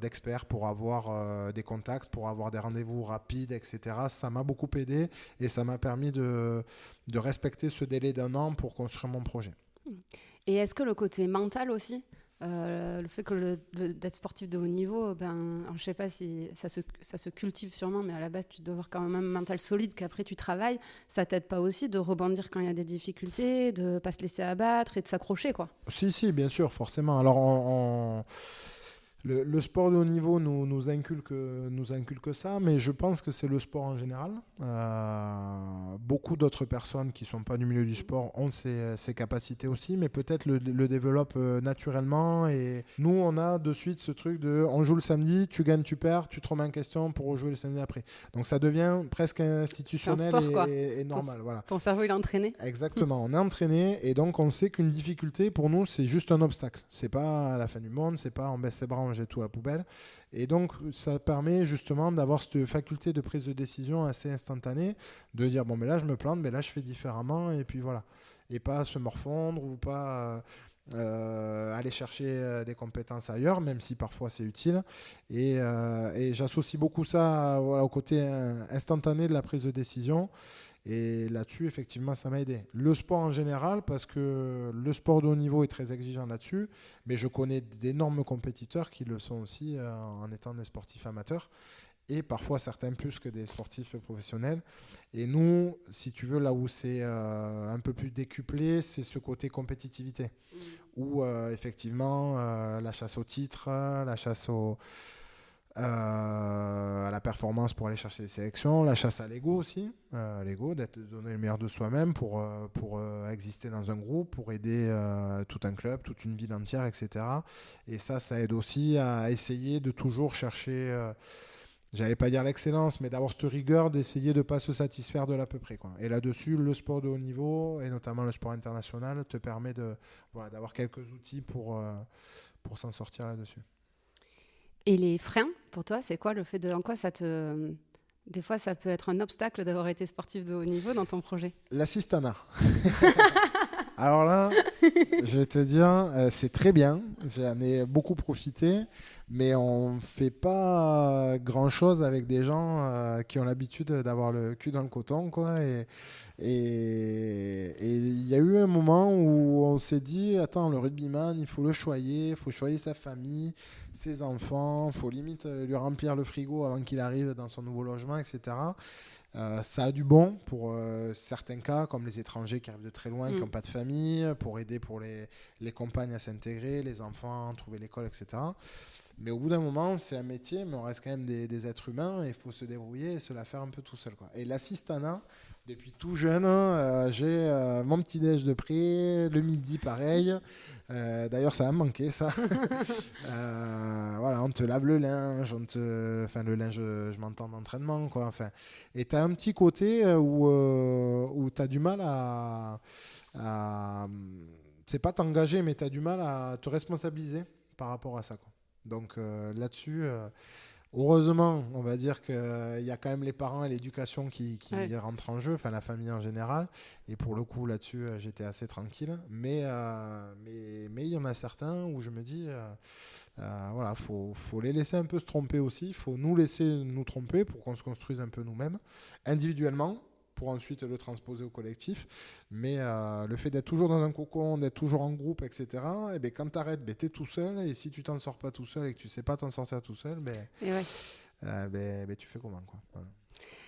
d'experts, pour avoir des contacts, pour avoir des rendez-vous rapides, etc., ça m'a beaucoup aidé et ça m'a permis de respecter ce délai d'1 an pour construire mon projet. Et est-ce que le côté mental aussi, le fait que d'être sportif de haut niveau, alors je ne sais pas si ça se cultive sûrement, mais à la base, tu dois avoir quand même un mental solide qu'après tu travailles. Ça t'aide pas aussi de rebondir quand il y a des difficultés, de ne pas se laisser abattre et de s'accrocher, quoi? Si, bien sûr, forcément. Alors, le sport de haut niveau nous inculque ça, mais je pense que c'est le sport en général. Beaucoup d'autres personnes qui ne sont pas du milieu du sport ont ces capacités aussi, mais peut-être le développent naturellement. Et nous, on a de suite ce truc de on joue le samedi, tu gagnes, tu perds, tu te remets en question pour rejouer le samedi après. Donc ça devient presque institutionnel sport, et normal. Voilà. Ton cerveau, il est entraîné. Exactement, on est entraîné et donc on sait qu'une difficulté pour nous, c'est juste un obstacle. C'est pas la fin du monde, c'est pas on baisse les bras, on jette tout à la poubelle. Et donc ça permet justement d'avoir cette faculté de prise de décision assez instantanée, de dire bon mais là je me plante, mais là je fais différemment et puis voilà. Et pas se morfondre ou pas aller chercher des compétences ailleurs, même si parfois c'est utile. Et j'associe beaucoup ça au côté instantané de la prise de décision. Et là-dessus, effectivement, ça m'a aidé. Le sport en général, parce que le sport de haut niveau est très exigeant là-dessus, mais je connais d'énormes compétiteurs qui le sont aussi en étant des sportifs amateurs, et parfois certains plus que des sportifs professionnels. Et nous, si tu veux, là où c'est un peu plus décuplé, c'est ce côté compétitivité, où effectivement, la chasse au titre, la chasse à la performance pour aller chercher des sélections, la chasse à l'ego aussi, l'ego, de donner le meilleur de soi-même pour exister dans un groupe, pour aider tout un club, toute une ville entière, etc. Et ça aide aussi à essayer de toujours chercher, j'allais pas dire l'excellence, mais d'avoir cette rigueur, d'essayer de ne pas se satisfaire de l'à peu près, quoi. Et là-dessus, le sport de haut niveau, et notamment le sport international, te permet d'avoir quelques outils pour s'en sortir là-dessus. Et les freins, pour toi, c'est quoi le fait de... En quoi ça te... Des fois, ça peut être un obstacle d'avoir été sportif de haut niveau dans ton projet? L'assistanat. Alors là, je vais te dire, c'est très bien. J'en ai beaucoup profité, mais on ne fait pas grand-chose avec des gens qui ont l'habitude d'avoir le cul dans le coton, quoi. Et il y a eu un moment où on s'est dit, attends, le rugbyman, il faut le choyer, il faut choyer sa famille, ses enfants, il faut limite lui remplir le frigo avant qu'il arrive dans son nouveau logement, etc. Ça a du bon pour certains cas, comme les étrangers qui arrivent de très loin, qui n'ont pas de famille, pour aider pour les compagnes à s'intégrer, les enfants, trouver l'école, etc. Mais au bout d'un moment, c'est un métier, mais on reste quand même des êtres humains et il faut se débrouiller et se la faire un peu tout seul, quoi. Et l'assistanat, depuis tout jeune, j'ai mon petit-déj de près, le midi pareil. D'ailleurs, ça va me manquer, ça. Voilà, on te lave le linge, le linge, je m'entends d'entraînement, quoi. Enfin, et tu as un petit côté où tu as du mal à c'est pas t'engager, mais tu as du mal à te responsabiliser par rapport à ça, quoi. Donc là-dessus, heureusement, on va dire qu'il y a quand même les parents et l'éducation qui rentrent en jeu, enfin la famille en général. Et pour le coup, là-dessus, j'étais assez tranquille. Mais il y en a certains où je me dis, voilà, faut les laisser un peu se tromper aussi. Il faut nous laisser nous tromper pour qu'on se construise un peu nous-mêmes, individuellement, pour ensuite le transposer au collectif. Mais le fait d'être toujours dans un cocon, d'être toujours en groupe, etc., et bien, quand tu arrêtes, tu es tout seul. Et si tu t'en sors pas tout seul et que tu sais pas t'en sortir tout seul, tu fais comment, quoi. Voilà.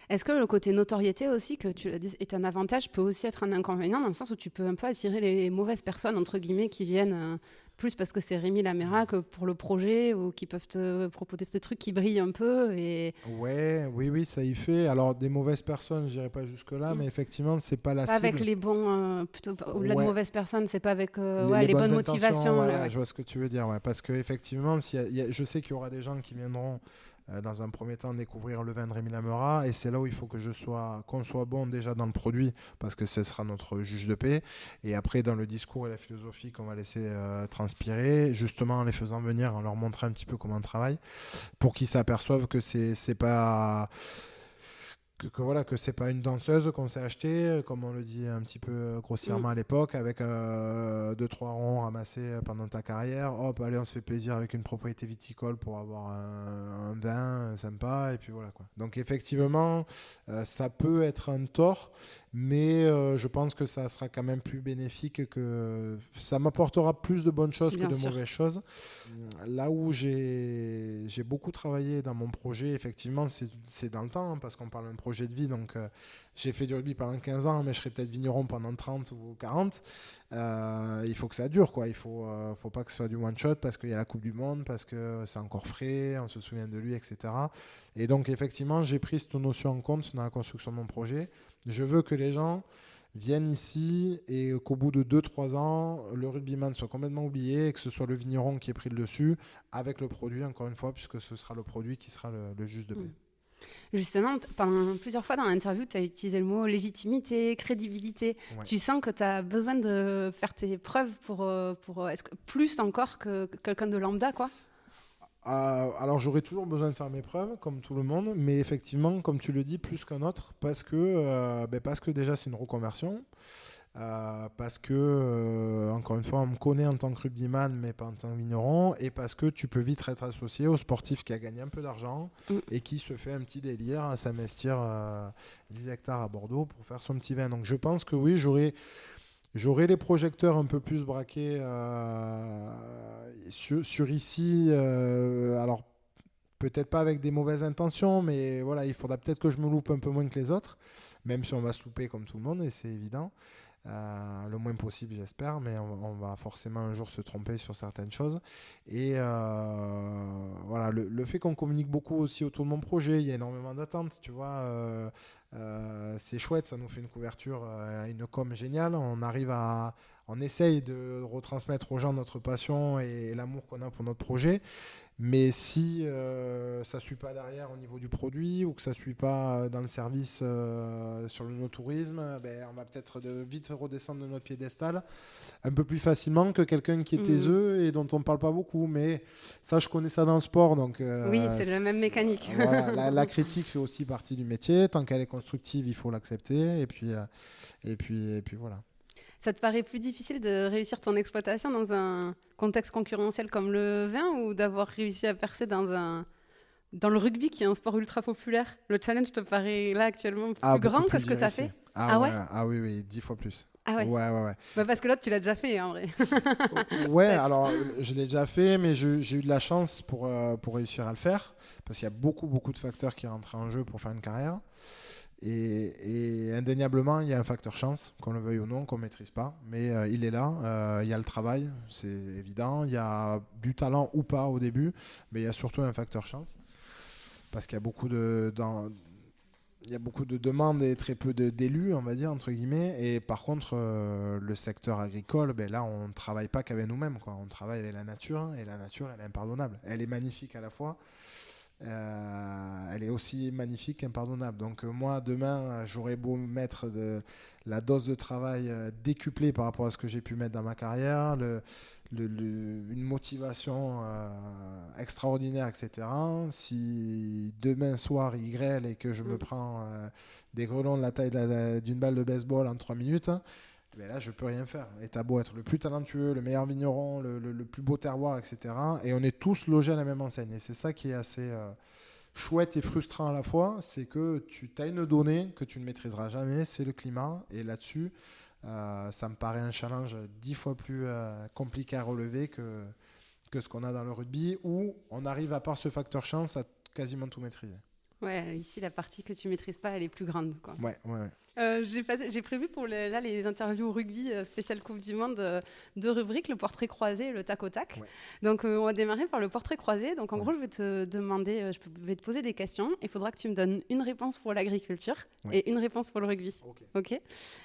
Est-ce que le côté notoriété aussi, que tu l'as dit, est un avantage, peut aussi être un inconvénient, dans le sens où tu peux un peu attirer les mauvaises personnes, entre guillemets, qui viennent plus parce que c'est Rémi Laméra que pour le projet, ou qui peuvent te proposer des trucs qui brillent un peu et... Oui, ça y fait. Alors, des mauvaises personnes, je n'irai pas jusque-là, mais effectivement, c'est pas la Pas cible. avec les bons, plutôt, au-delà de mauvaises personnes, c'est pas avec Les les bonnes bonnes motivations. intentions, je vois ce que tu veux dire. Parce qu'effectivement, je sais qu'il y aura des gens qui viendront dans un premier temps découvrir le vin de Rémi Laméra, et c'est là où il faut qu'on soit bon déjà dans le produit, parce que ce sera notre juge de paix, et après dans le discours et la philosophie qu'on va laisser transpirer, justement en les faisant venir, en leur montrant un petit peu comment on travaille, pour qu'ils s'aperçoivent que c'est pas... voilà, que c'est pas une danseuse qu'on s'est achetée, comme on le dit un petit peu grossièrement à l'époque, avec 2-3 ronds ramassés pendant ta carrière. Hop, allez, on se fait plaisir avec une propriété viticole pour avoir un vin sympa, et puis voilà quoi. Donc effectivement, ça peut être un tort, mais je pense que ça sera quand même plus bénéfique, que ça m'apportera plus de bonnes choses Bien que de sûr. mauvaises choses. Là où j'ai beaucoup travaillé dans mon projet, effectivement, c'est dans le temps, hein, parce qu'on parle d'un projet de vie. Donc, j'ai fait du rugby pendant 15 ans, mais je serai peut-être vigneron pendant 30 ou 40. Il faut que ça dure, quoi. Il faut pas que ce soit du one-shot, parce qu'il y a la Coupe du Monde, parce que c'est encore frais, on se souvient de lui, etc. Et donc, effectivement, j'ai pris cette notion en compte dans la construction de mon projet. Je veux que les gens viennent ici et qu'au bout de 2-3 ans, le rugbyman soit complètement oublié, et que ce soit le vigneron qui ait pris le dessus avec le produit, encore une fois, puisque ce sera le produit qui sera le juge de paix. Justement, pendant plusieurs fois dans l'interview, tu as utilisé le mot légitimité, crédibilité. Ouais. Tu sens que tu as besoin de faire tes preuves est-ce que plus encore que quelqu'un de lambda, quoi? Alors j'aurais toujours besoin de faire mes preuves, comme tout le monde, mais effectivement, comme tu le dis, plus qu'un autre, parce que déjà c'est une reconversion, parce que, encore une fois, on me connaît en tant que rugbyman, mais pas en tant que vigneron, et parce que tu peux vite être associé au sportif qui a gagné un peu d'argent et qui se fait un petit délire à s'investir 10 hectares à Bordeaux pour faire son petit vin. Donc je pense que oui, j'aurais les projecteurs un peu plus braqués sur ici. Alors, peut-être pas avec des mauvaises intentions, mais voilà, il faudra peut-être que je me loupe un peu moins que les autres, même si on va se louper comme tout le monde, et c'est évident. Le moins possible, j'espère, mais on va forcément un jour se tromper sur certaines choses. Et voilà, le fait qu'on communique beaucoup aussi autour de mon projet, il y a énormément d'attentes, tu vois. C'est chouette, ça nous fait une couverture, une com géniale. On essaye de retransmettre aux gens notre passion et l'amour qu'on a pour notre projet. Mais si ça ne suit pas derrière au niveau du produit, ou que ça ne suit pas dans le service sur le no-tourisme, on va peut-être vite redescendre de notre piédestal un peu plus facilement que quelqu'un qui est taiseux et dont on ne parle pas beaucoup. Mais ça, je connais ça dans le sport. Donc, oui, c'est la même mécanique. Voilà, la critique fait aussi partie du métier. Tant qu'elle est constructive, il faut l'accepter. Et puis voilà. Ça te paraît plus difficile de réussir ton exploitation dans un contexte concurrentiel comme le vin, ou d'avoir réussi à percer dans le rugby, qui est un sport ultra populaire? Le challenge te paraît là actuellement plus grand que ce que tu as fait? Oui, 10 fois plus. Ah ouais. Ouais. Parce que l'autre, tu l'as déjà fait, en vrai. Ouais, alors je l'ai déjà fait, mais j'ai eu de la chance pour réussir à le faire, parce qu'il y a beaucoup de facteurs qui rentrent en jeu pour faire une carrière. Et indéniablement, il y a un facteur chance, qu'on le veuille ou non, qu'on ne maîtrise pas. Mais il est là. Il y a le travail, c'est évident. Il y a du talent ou pas au début, mais il y a surtout un facteur chance. Parce qu'il y a beaucoup de demandes et très peu d'élus, on va dire, entre guillemets. Et par contre, le secteur agricole, là, on ne travaille pas qu'avec nous-mêmes, quoi. On travaille avec la nature, et la nature, elle est impardonnable. Elle est magnifique à la fois. Elle est aussi magnifique qu'impardonnable. Donc moi, demain, j'aurais beau mettre la dose de travail décuplée par rapport à ce que j'ai pu mettre dans ma carrière, une motivation extraordinaire, etc. Si demain soir il grêle et que je me prends des grelons de la taille d'une balle de baseball en 3 minutes, là je peux rien faire. Et t'as beau être le plus talentueux, le meilleur vigneron, le plus beau terroir, etc. Et on est tous logés à la même enseigne. Et c'est ça qui est assez chouette et frustrant à la fois, c'est que tu as une donnée que tu ne maîtriseras jamais, c'est le climat. Et là-dessus, ça me paraît un challenge 10 fois plus compliqué à relever que ce qu'on a dans le rugby, où on arrive, à part ce facteur chance, à quasiment tout maîtriser. Ouais, ici, la partie que tu maîtrises pas, elle est plus grande, quoi. Ouais, ouais, ouais. J'ai prévu pour les interviews rugby spécial Coupe du Monde deux rubriques, le portrait croisé et le tac au tac. Ouais. Donc, on va démarrer par le portrait croisé. Donc, en Ouais. gros, je vais te demander, vais te poser des questions. Il faudra que tu me donnes une réponse pour l'agriculture et une réponse pour le rugby. Ok.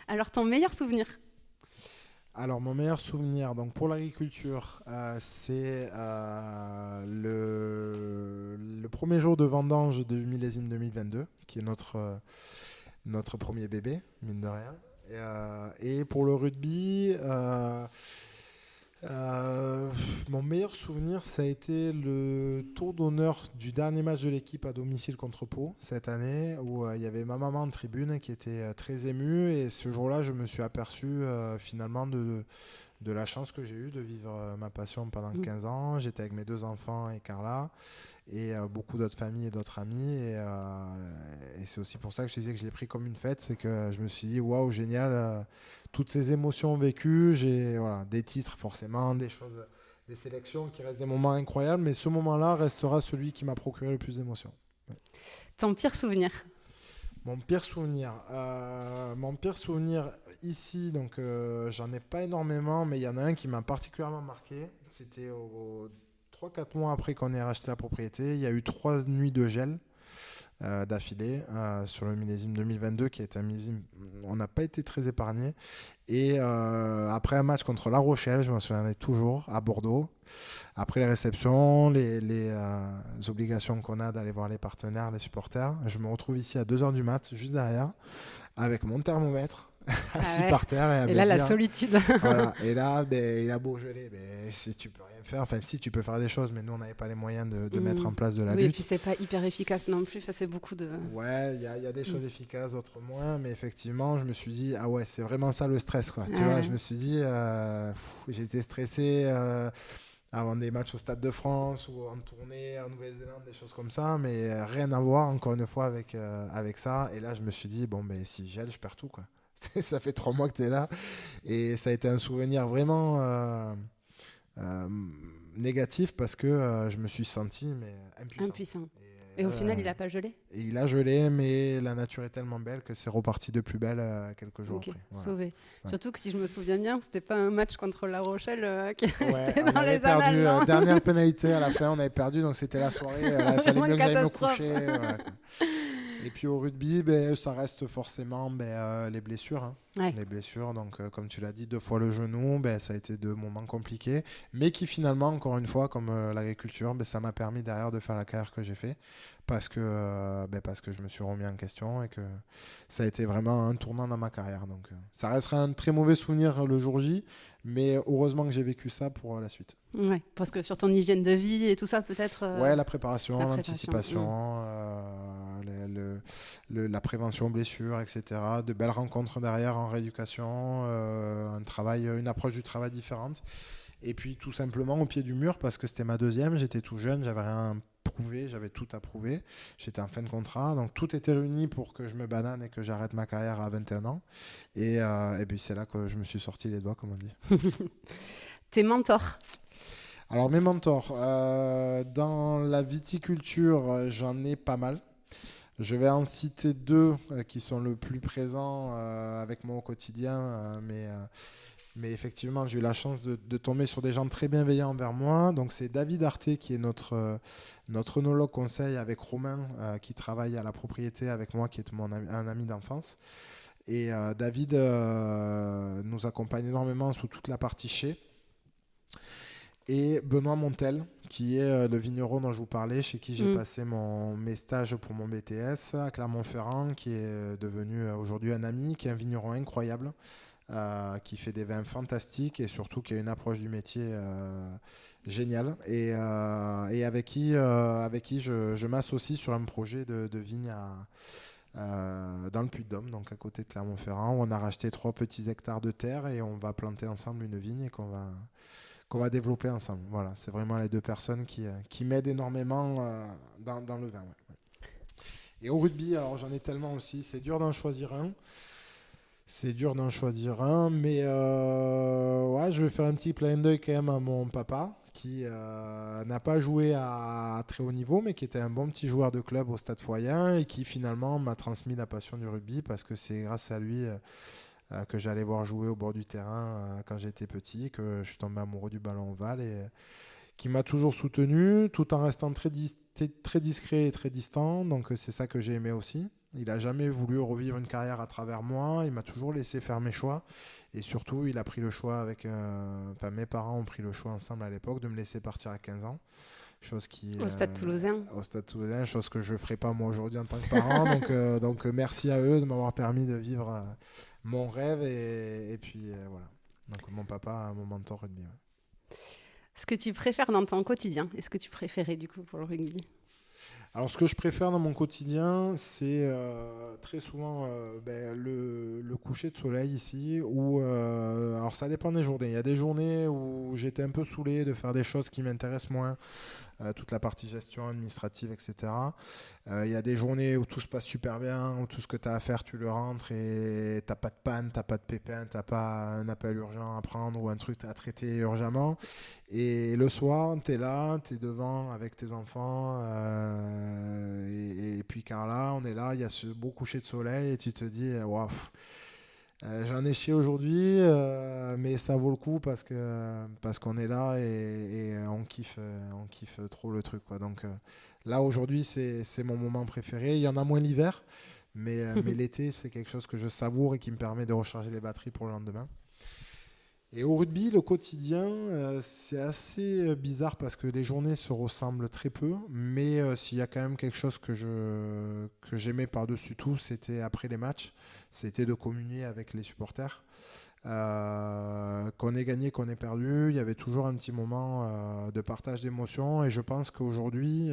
Alors, ton meilleur souvenir? Alors, mon meilleur souvenir donc pour l'agriculture, c'est le premier jour de vendange de millésime 2022, qui est notre premier bébé, mine de rien. Et pour le rugby, mon meilleur souvenir, ça a été le tour d'honneur du dernier match de l'équipe à domicile contre Pau cette année, où il y avait ma maman en tribune qui était très émue. Et ce jour-là, je me suis aperçu finalement de la chance que j'ai eue de vivre ma passion pendant 15 ans. J'étais avec mes 2 enfants et Carla, et beaucoup d'autres familles et d'autres amis. Et c'est aussi pour ça que je disais que je l'ai pris comme une fête. C'est que je me suis dit, waouh, génial, toutes ces émotions vécues. J'ai des titres forcément, des choses, des sélections qui restent des moments incroyables. Mais ce moment-là restera celui qui m'a procuré le plus d'émotions. Ouais. Ton pire souvenir? Mon pire souvenir ici, donc j'en ai pas énormément, mais il y en a un qui m'a particulièrement marqué. C'était 3-4 mois après qu'on ait racheté la propriété. Il y a eu 3 nuits de gel d'affilée sur le millésime 2022, qui est un millésime, on n'a pas été très épargné. Et après un match contre La Rochelle, je m'en souviendrai toujours, à Bordeaux, après les réceptions, les obligations qu'on a d'aller voir les partenaires, les supporters, je me retrouve ici à 2h du mat, juste derrière, avec mon thermomètre, assis par terre. Et là, la solitude. Voilà. Et là, il a beau geler, si tu peux rien faire, enfin si tu peux faire des choses, mais nous on n'avait pas les moyens de mettre en place de la lutte. Oui, et puis c'est pas hyper efficace non plus, c'est beaucoup de... Ouais, il y a des choses efficaces, d'autres moins, mais effectivement, je me suis dit, ah ouais, c'est vraiment ça le stress, quoi. Tu vois, je me suis dit, j'étais stressé avant des matchs au Stade de France ou en tournée en Nouvelle-Zélande, des choses comme ça, mais rien à voir, encore une fois, avec ça. Et là, je me suis dit, bon, si je gèle, je perds tout, quoi. Ça fait 3 mois que tu es là. Et ça a été un souvenir vraiment négatif, parce que je me suis senti impuissant. Et au final, il n'a pas gelé? Et il a gelé, mais la nature est tellement belle que c'est reparti de plus belle quelques jours après. Voilà. Sauvé. Ouais. Surtout que si je me souviens bien, c'était pas un match contre La Rochelle qui restait dans les annales. Dernière pénalité à la fin, on avait perdu, donc c'était la soirée. Il fallait mieux que j'aille me coucher. Voilà. Et puis au rugby, ça reste forcément les blessures. Hein. Ouais. Les blessures, donc comme tu l'as dit, 2 fois le genou, ça a été 2 moments compliqués, mais qui finalement, encore une fois, comme l'agriculture, ça m'a permis derrière de faire la carrière que j'ai fait, parce que je me suis remis en question et que ça a été vraiment un tournant dans ma carrière. Donc ça restera un très mauvais souvenir le jour J, mais heureusement que j'ai vécu ça pour la suite. Ouais, parce que sur ton hygiène de vie et tout ça, peut-être... Ouais, la préparation, l'anticipation, la prévention aux blessures, etc. De belles rencontres derrière en rééducation, une approche du travail différente. Et puis tout simplement au pied du mur, parce que c'était ma 2e, j'étais tout jeune, j'avais rien prouvé, j'avais tout à prouver. J'étais en fin de contrat, donc tout était réuni pour que je me banane et que j'arrête ma carrière à 21 ans. Et puis c'est là que je me suis sorti les doigts, comme on dit. Tes mentors? Alors mes mentors, dans la viticulture, j'en ai pas mal. Je vais en citer 2 qui sont le plus présents avec moi au quotidien, mais effectivement j'ai eu la chance de tomber sur des gens très bienveillants envers moi. Donc c'est David Arté qui est notre œnologue conseil, avec Romain qui travaille à la propriété avec moi, qui est un ami d'enfance. Et David nous accompagne énormément sous toute la partie chai. Et Benoît Montel, qui est le vigneron dont je vous parlais, chez qui j'ai passé mes stages pour mon BTS à Clermont-Ferrand, qui est devenu aujourd'hui un ami, qui est un vigneron incroyable, qui fait des vins fantastiques et surtout qui a une approche du métier géniale, et avec qui je m'associe sur un projet de vigne dans le Puy-de-Dôme, donc à côté de Clermont-Ferrand, où on a racheté 3 petits hectares de terre et on va planter ensemble une vigne et qu'on va développer ensemble. Voilà, c'est vraiment les 2 personnes qui m'aident énormément dans le vin. Ouais. Et au rugby, alors j'en ai tellement aussi, c'est dur d'en choisir un. Mais je vais faire un petit clin d'œil quand même à mon papa, qui n'a pas joué à très haut niveau, mais qui était un bon petit joueur de club au Stade Foyen et qui finalement m'a transmis la passion du rugby parce que c'est grâce à lui que j'allais voir jouer au bord du terrain quand j'étais petit, que je suis tombé amoureux du ballon ovale et qui m'a toujours soutenu tout en restant très discret et très distant. Donc c'est ça que j'ai aimé aussi. Il n'a jamais voulu revivre une carrière à travers moi. Il m'a toujours laissé faire mes choix. Et surtout, il a pris le choix avec... mes parents ont pris le choix ensemble à l'époque de me laisser partir à 15 ans. Chose qui, au Stade Toulousain. Au Stade Toulousain, chose que je ne ferai pas moi aujourd'hui en tant que parent. donc merci à eux de m'avoir permis de vivre mon rêve. Et puis voilà. Donc mon papa, mon mentor rugby. Ouais. Ce que tu préfères dans ton quotidien, est-ce que tu préférais du coup pour le rugby ? Alors, ce que je préfère dans mon quotidien, c'est très souvent le coucher de soleil ici. Alors, ça dépend des journées. Il y a des journées où j'étais un peu saoulé de faire des choses qui m'intéressent moins, toute la partie gestion administrative, etc. Il y a des journées où tout se passe super bien, où tout ce que tu as à faire, tu le rentres et tu n'as pas de panne, tu n'as pas de pépin, tu n'as pas un appel urgent à prendre ou un truc à traiter urgemment. Et le soir, tu es là, tu es devant avec tes enfants et puis Carla, on est là, il y a ce beau coucher de soleil et tu te dis, waouh, j'en ai chié aujourd'hui, mais ça vaut le coup parce qu'on est là et on kiffe trop le truc, quoi. Donc là, aujourd'hui, c'est mon moment préféré. Il y en a moins l'hiver, mais l'été, c'est quelque chose que je savoure et qui me permet de recharger les batteries pour le lendemain. Et au rugby, le quotidien, c'est assez bizarre parce que les journées se ressemblent très peu, mais s'il y a quand même quelque chose que j'aimais par-dessus tout, c'était après les matchs, c'était de communier avec les supporters. Qu'on ait gagné, qu'on ait perdu, il y avait toujours un petit moment de partage d'émotions et je pense qu'aujourd'hui,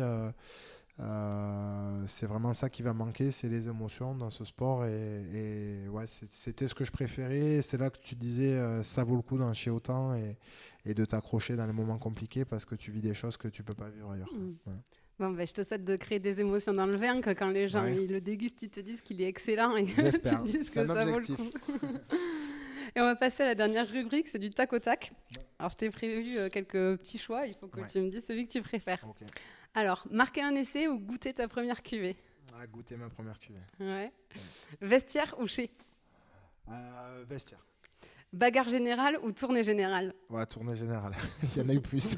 c'est vraiment ça qui va manquer, c'est les émotions dans ce sport et ouais, c'était ce que je préférais. C'est là que tu disais ça vaut le coup d'en chier autant et de t'accrocher dans les moments compliqués parce que tu vis des choses que tu peux pas vivre ailleurs. Ouais. Bon, je te souhaite de créer des émotions dans le vin, que quand les gens ils le dégustent, ils te disent qu'il est excellent et que tu te dises que ça vaut le coup. Et on va passer à la dernière rubrique, c'est du tac au tac. Alors je t'ai prévu quelques petits choix, il faut que tu me dises celui que tu préfères. Okay. Alors, marquer un essai ou goûter ta première cuvée ? Goûter ma première cuvée. Ouais. Vestiaire ou chez ? Vestiaire. Bagarre générale ou tournée générale ? Ouais, tournée générale. Il y en a eu plus.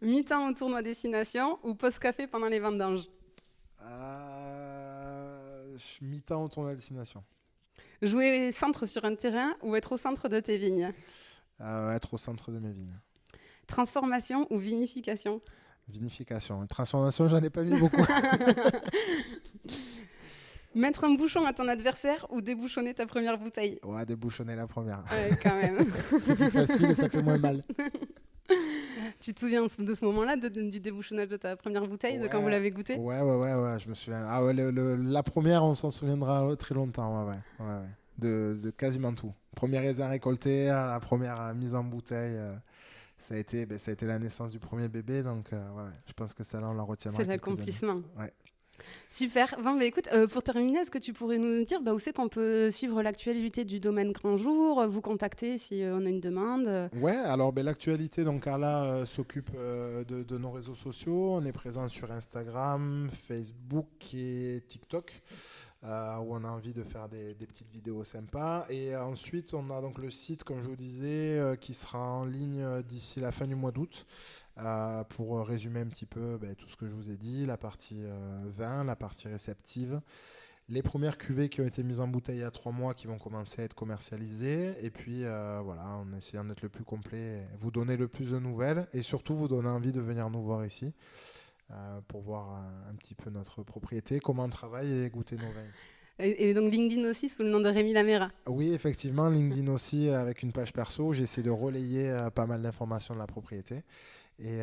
Mi-temps au tournoi destination ou pause café pendant les vendanges ? Mi-temps au tournoi destination. Jouer centre sur un terrain ou être au centre de tes vignes ? Être au centre de mes vignes. Transformation ou vinification ? Vinification. Transformation, j'en ai pas mis beaucoup. Mettre un bouchon à ton adversaire ou débouchonner ta première bouteille ? Ouais, débouchonner la première. Ouais, quand même. C'est plus facile et ça fait moins mal. Tu te souviens de ce moment-là, du débouchonnage de ta première bouteille, de quand vous l'avez goûté ? Ouais, je me souviens. Ah ouais, la première, on s'en souviendra très longtemps. Ouais. De quasiment tout. Premier raisin récolté, la première mise en bouteille. Ça a été la naissance du premier bébé, donc je pense que ça là on la retiendra. C'est l'accomplissement. Ouais. Super. Bon, écoute, pour terminer, est-ce que tu pourrais nous dire où c'est qu'on peut suivre l'actualité du domaine Grand Jour, vous contacter si on a une demande ? Ouais, alors l'actualité, donc Carla s'occupe de nos réseaux sociaux. On est présent sur Instagram, Facebook et TikTok. Où on a envie de faire des petites vidéos sympas. Et ensuite, on a donc le site, comme je vous disais, qui sera en ligne d'ici la fin du mois d'août pour résumer un petit peu tout ce que je vous ai dit, la partie vin, la partie réceptive, les premières cuvées qui ont été mises en bouteille il y a 3 mois qui vont commencer à être commercialisées. Et puis, en essayant d'être le plus complet, vous donner le plus de nouvelles et surtout vous donner envie de venir nous voir ici. Pour voir un petit peu notre propriété, comment on travaille et goûter nos vins. Et donc LinkedIn aussi sous le nom de Rémi Laméra. Oui, effectivement, LinkedIn aussi avec une page perso. J'essaie de relayer pas mal d'informations de la propriété et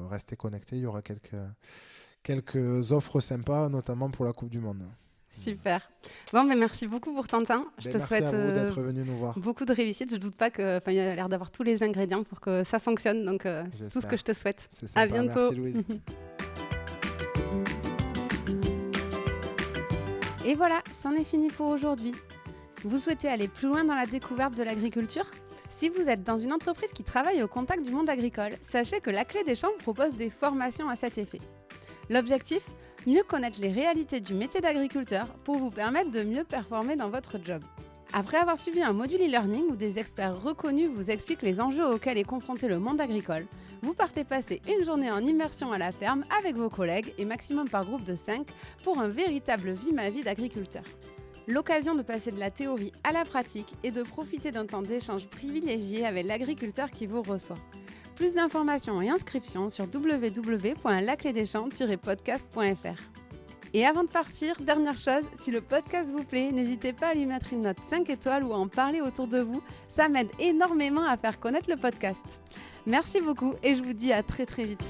rester connecté. Il y aura quelques offres sympas, notamment pour la Coupe du Monde. Super. Bon, merci beaucoup pour ton temps. Je te souhaite à vous d'être venu nous voir. Beaucoup de réussite. Je ne doute pas qu'il y a l'air d'avoir tous les ingrédients pour que ça fonctionne. Donc, c'est tout ce que je te souhaite. C'est sympa. À bientôt. Merci Louise. Et voilà, c'en est fini pour aujourd'hui. Vous souhaitez aller plus loin dans la découverte de l'agriculture ? Si vous êtes dans une entreprise qui travaille au contact du monde agricole, sachez que la Clé des Champs propose des formations à cet effet. L'objectif ? Mieux connaître les réalités du métier d'agriculteur pour vous permettre de mieux performer dans votre job. Après avoir suivi un module e-learning où des experts reconnus vous expliquent les enjeux auxquels est confronté le monde agricole, vous partez passer une journée en immersion à la ferme avec vos collègues et maximum par groupe de 5 pour un véritable vie-ma-vie d'agriculteur. L'occasion de passer de la théorie à la pratique et de profiter d'un temps d'échange privilégié avec l'agriculteur qui vous reçoit. Plus d'informations et inscriptions sur www.laclédeschamps-podcast.fr. Et avant de partir, dernière chose, si le podcast vous plaît, n'hésitez pas à lui mettre une note 5 étoiles ou à en parler autour de vous. Ça m'aide énormément à faire connaître le podcast. Merci beaucoup et je vous dis à très vite.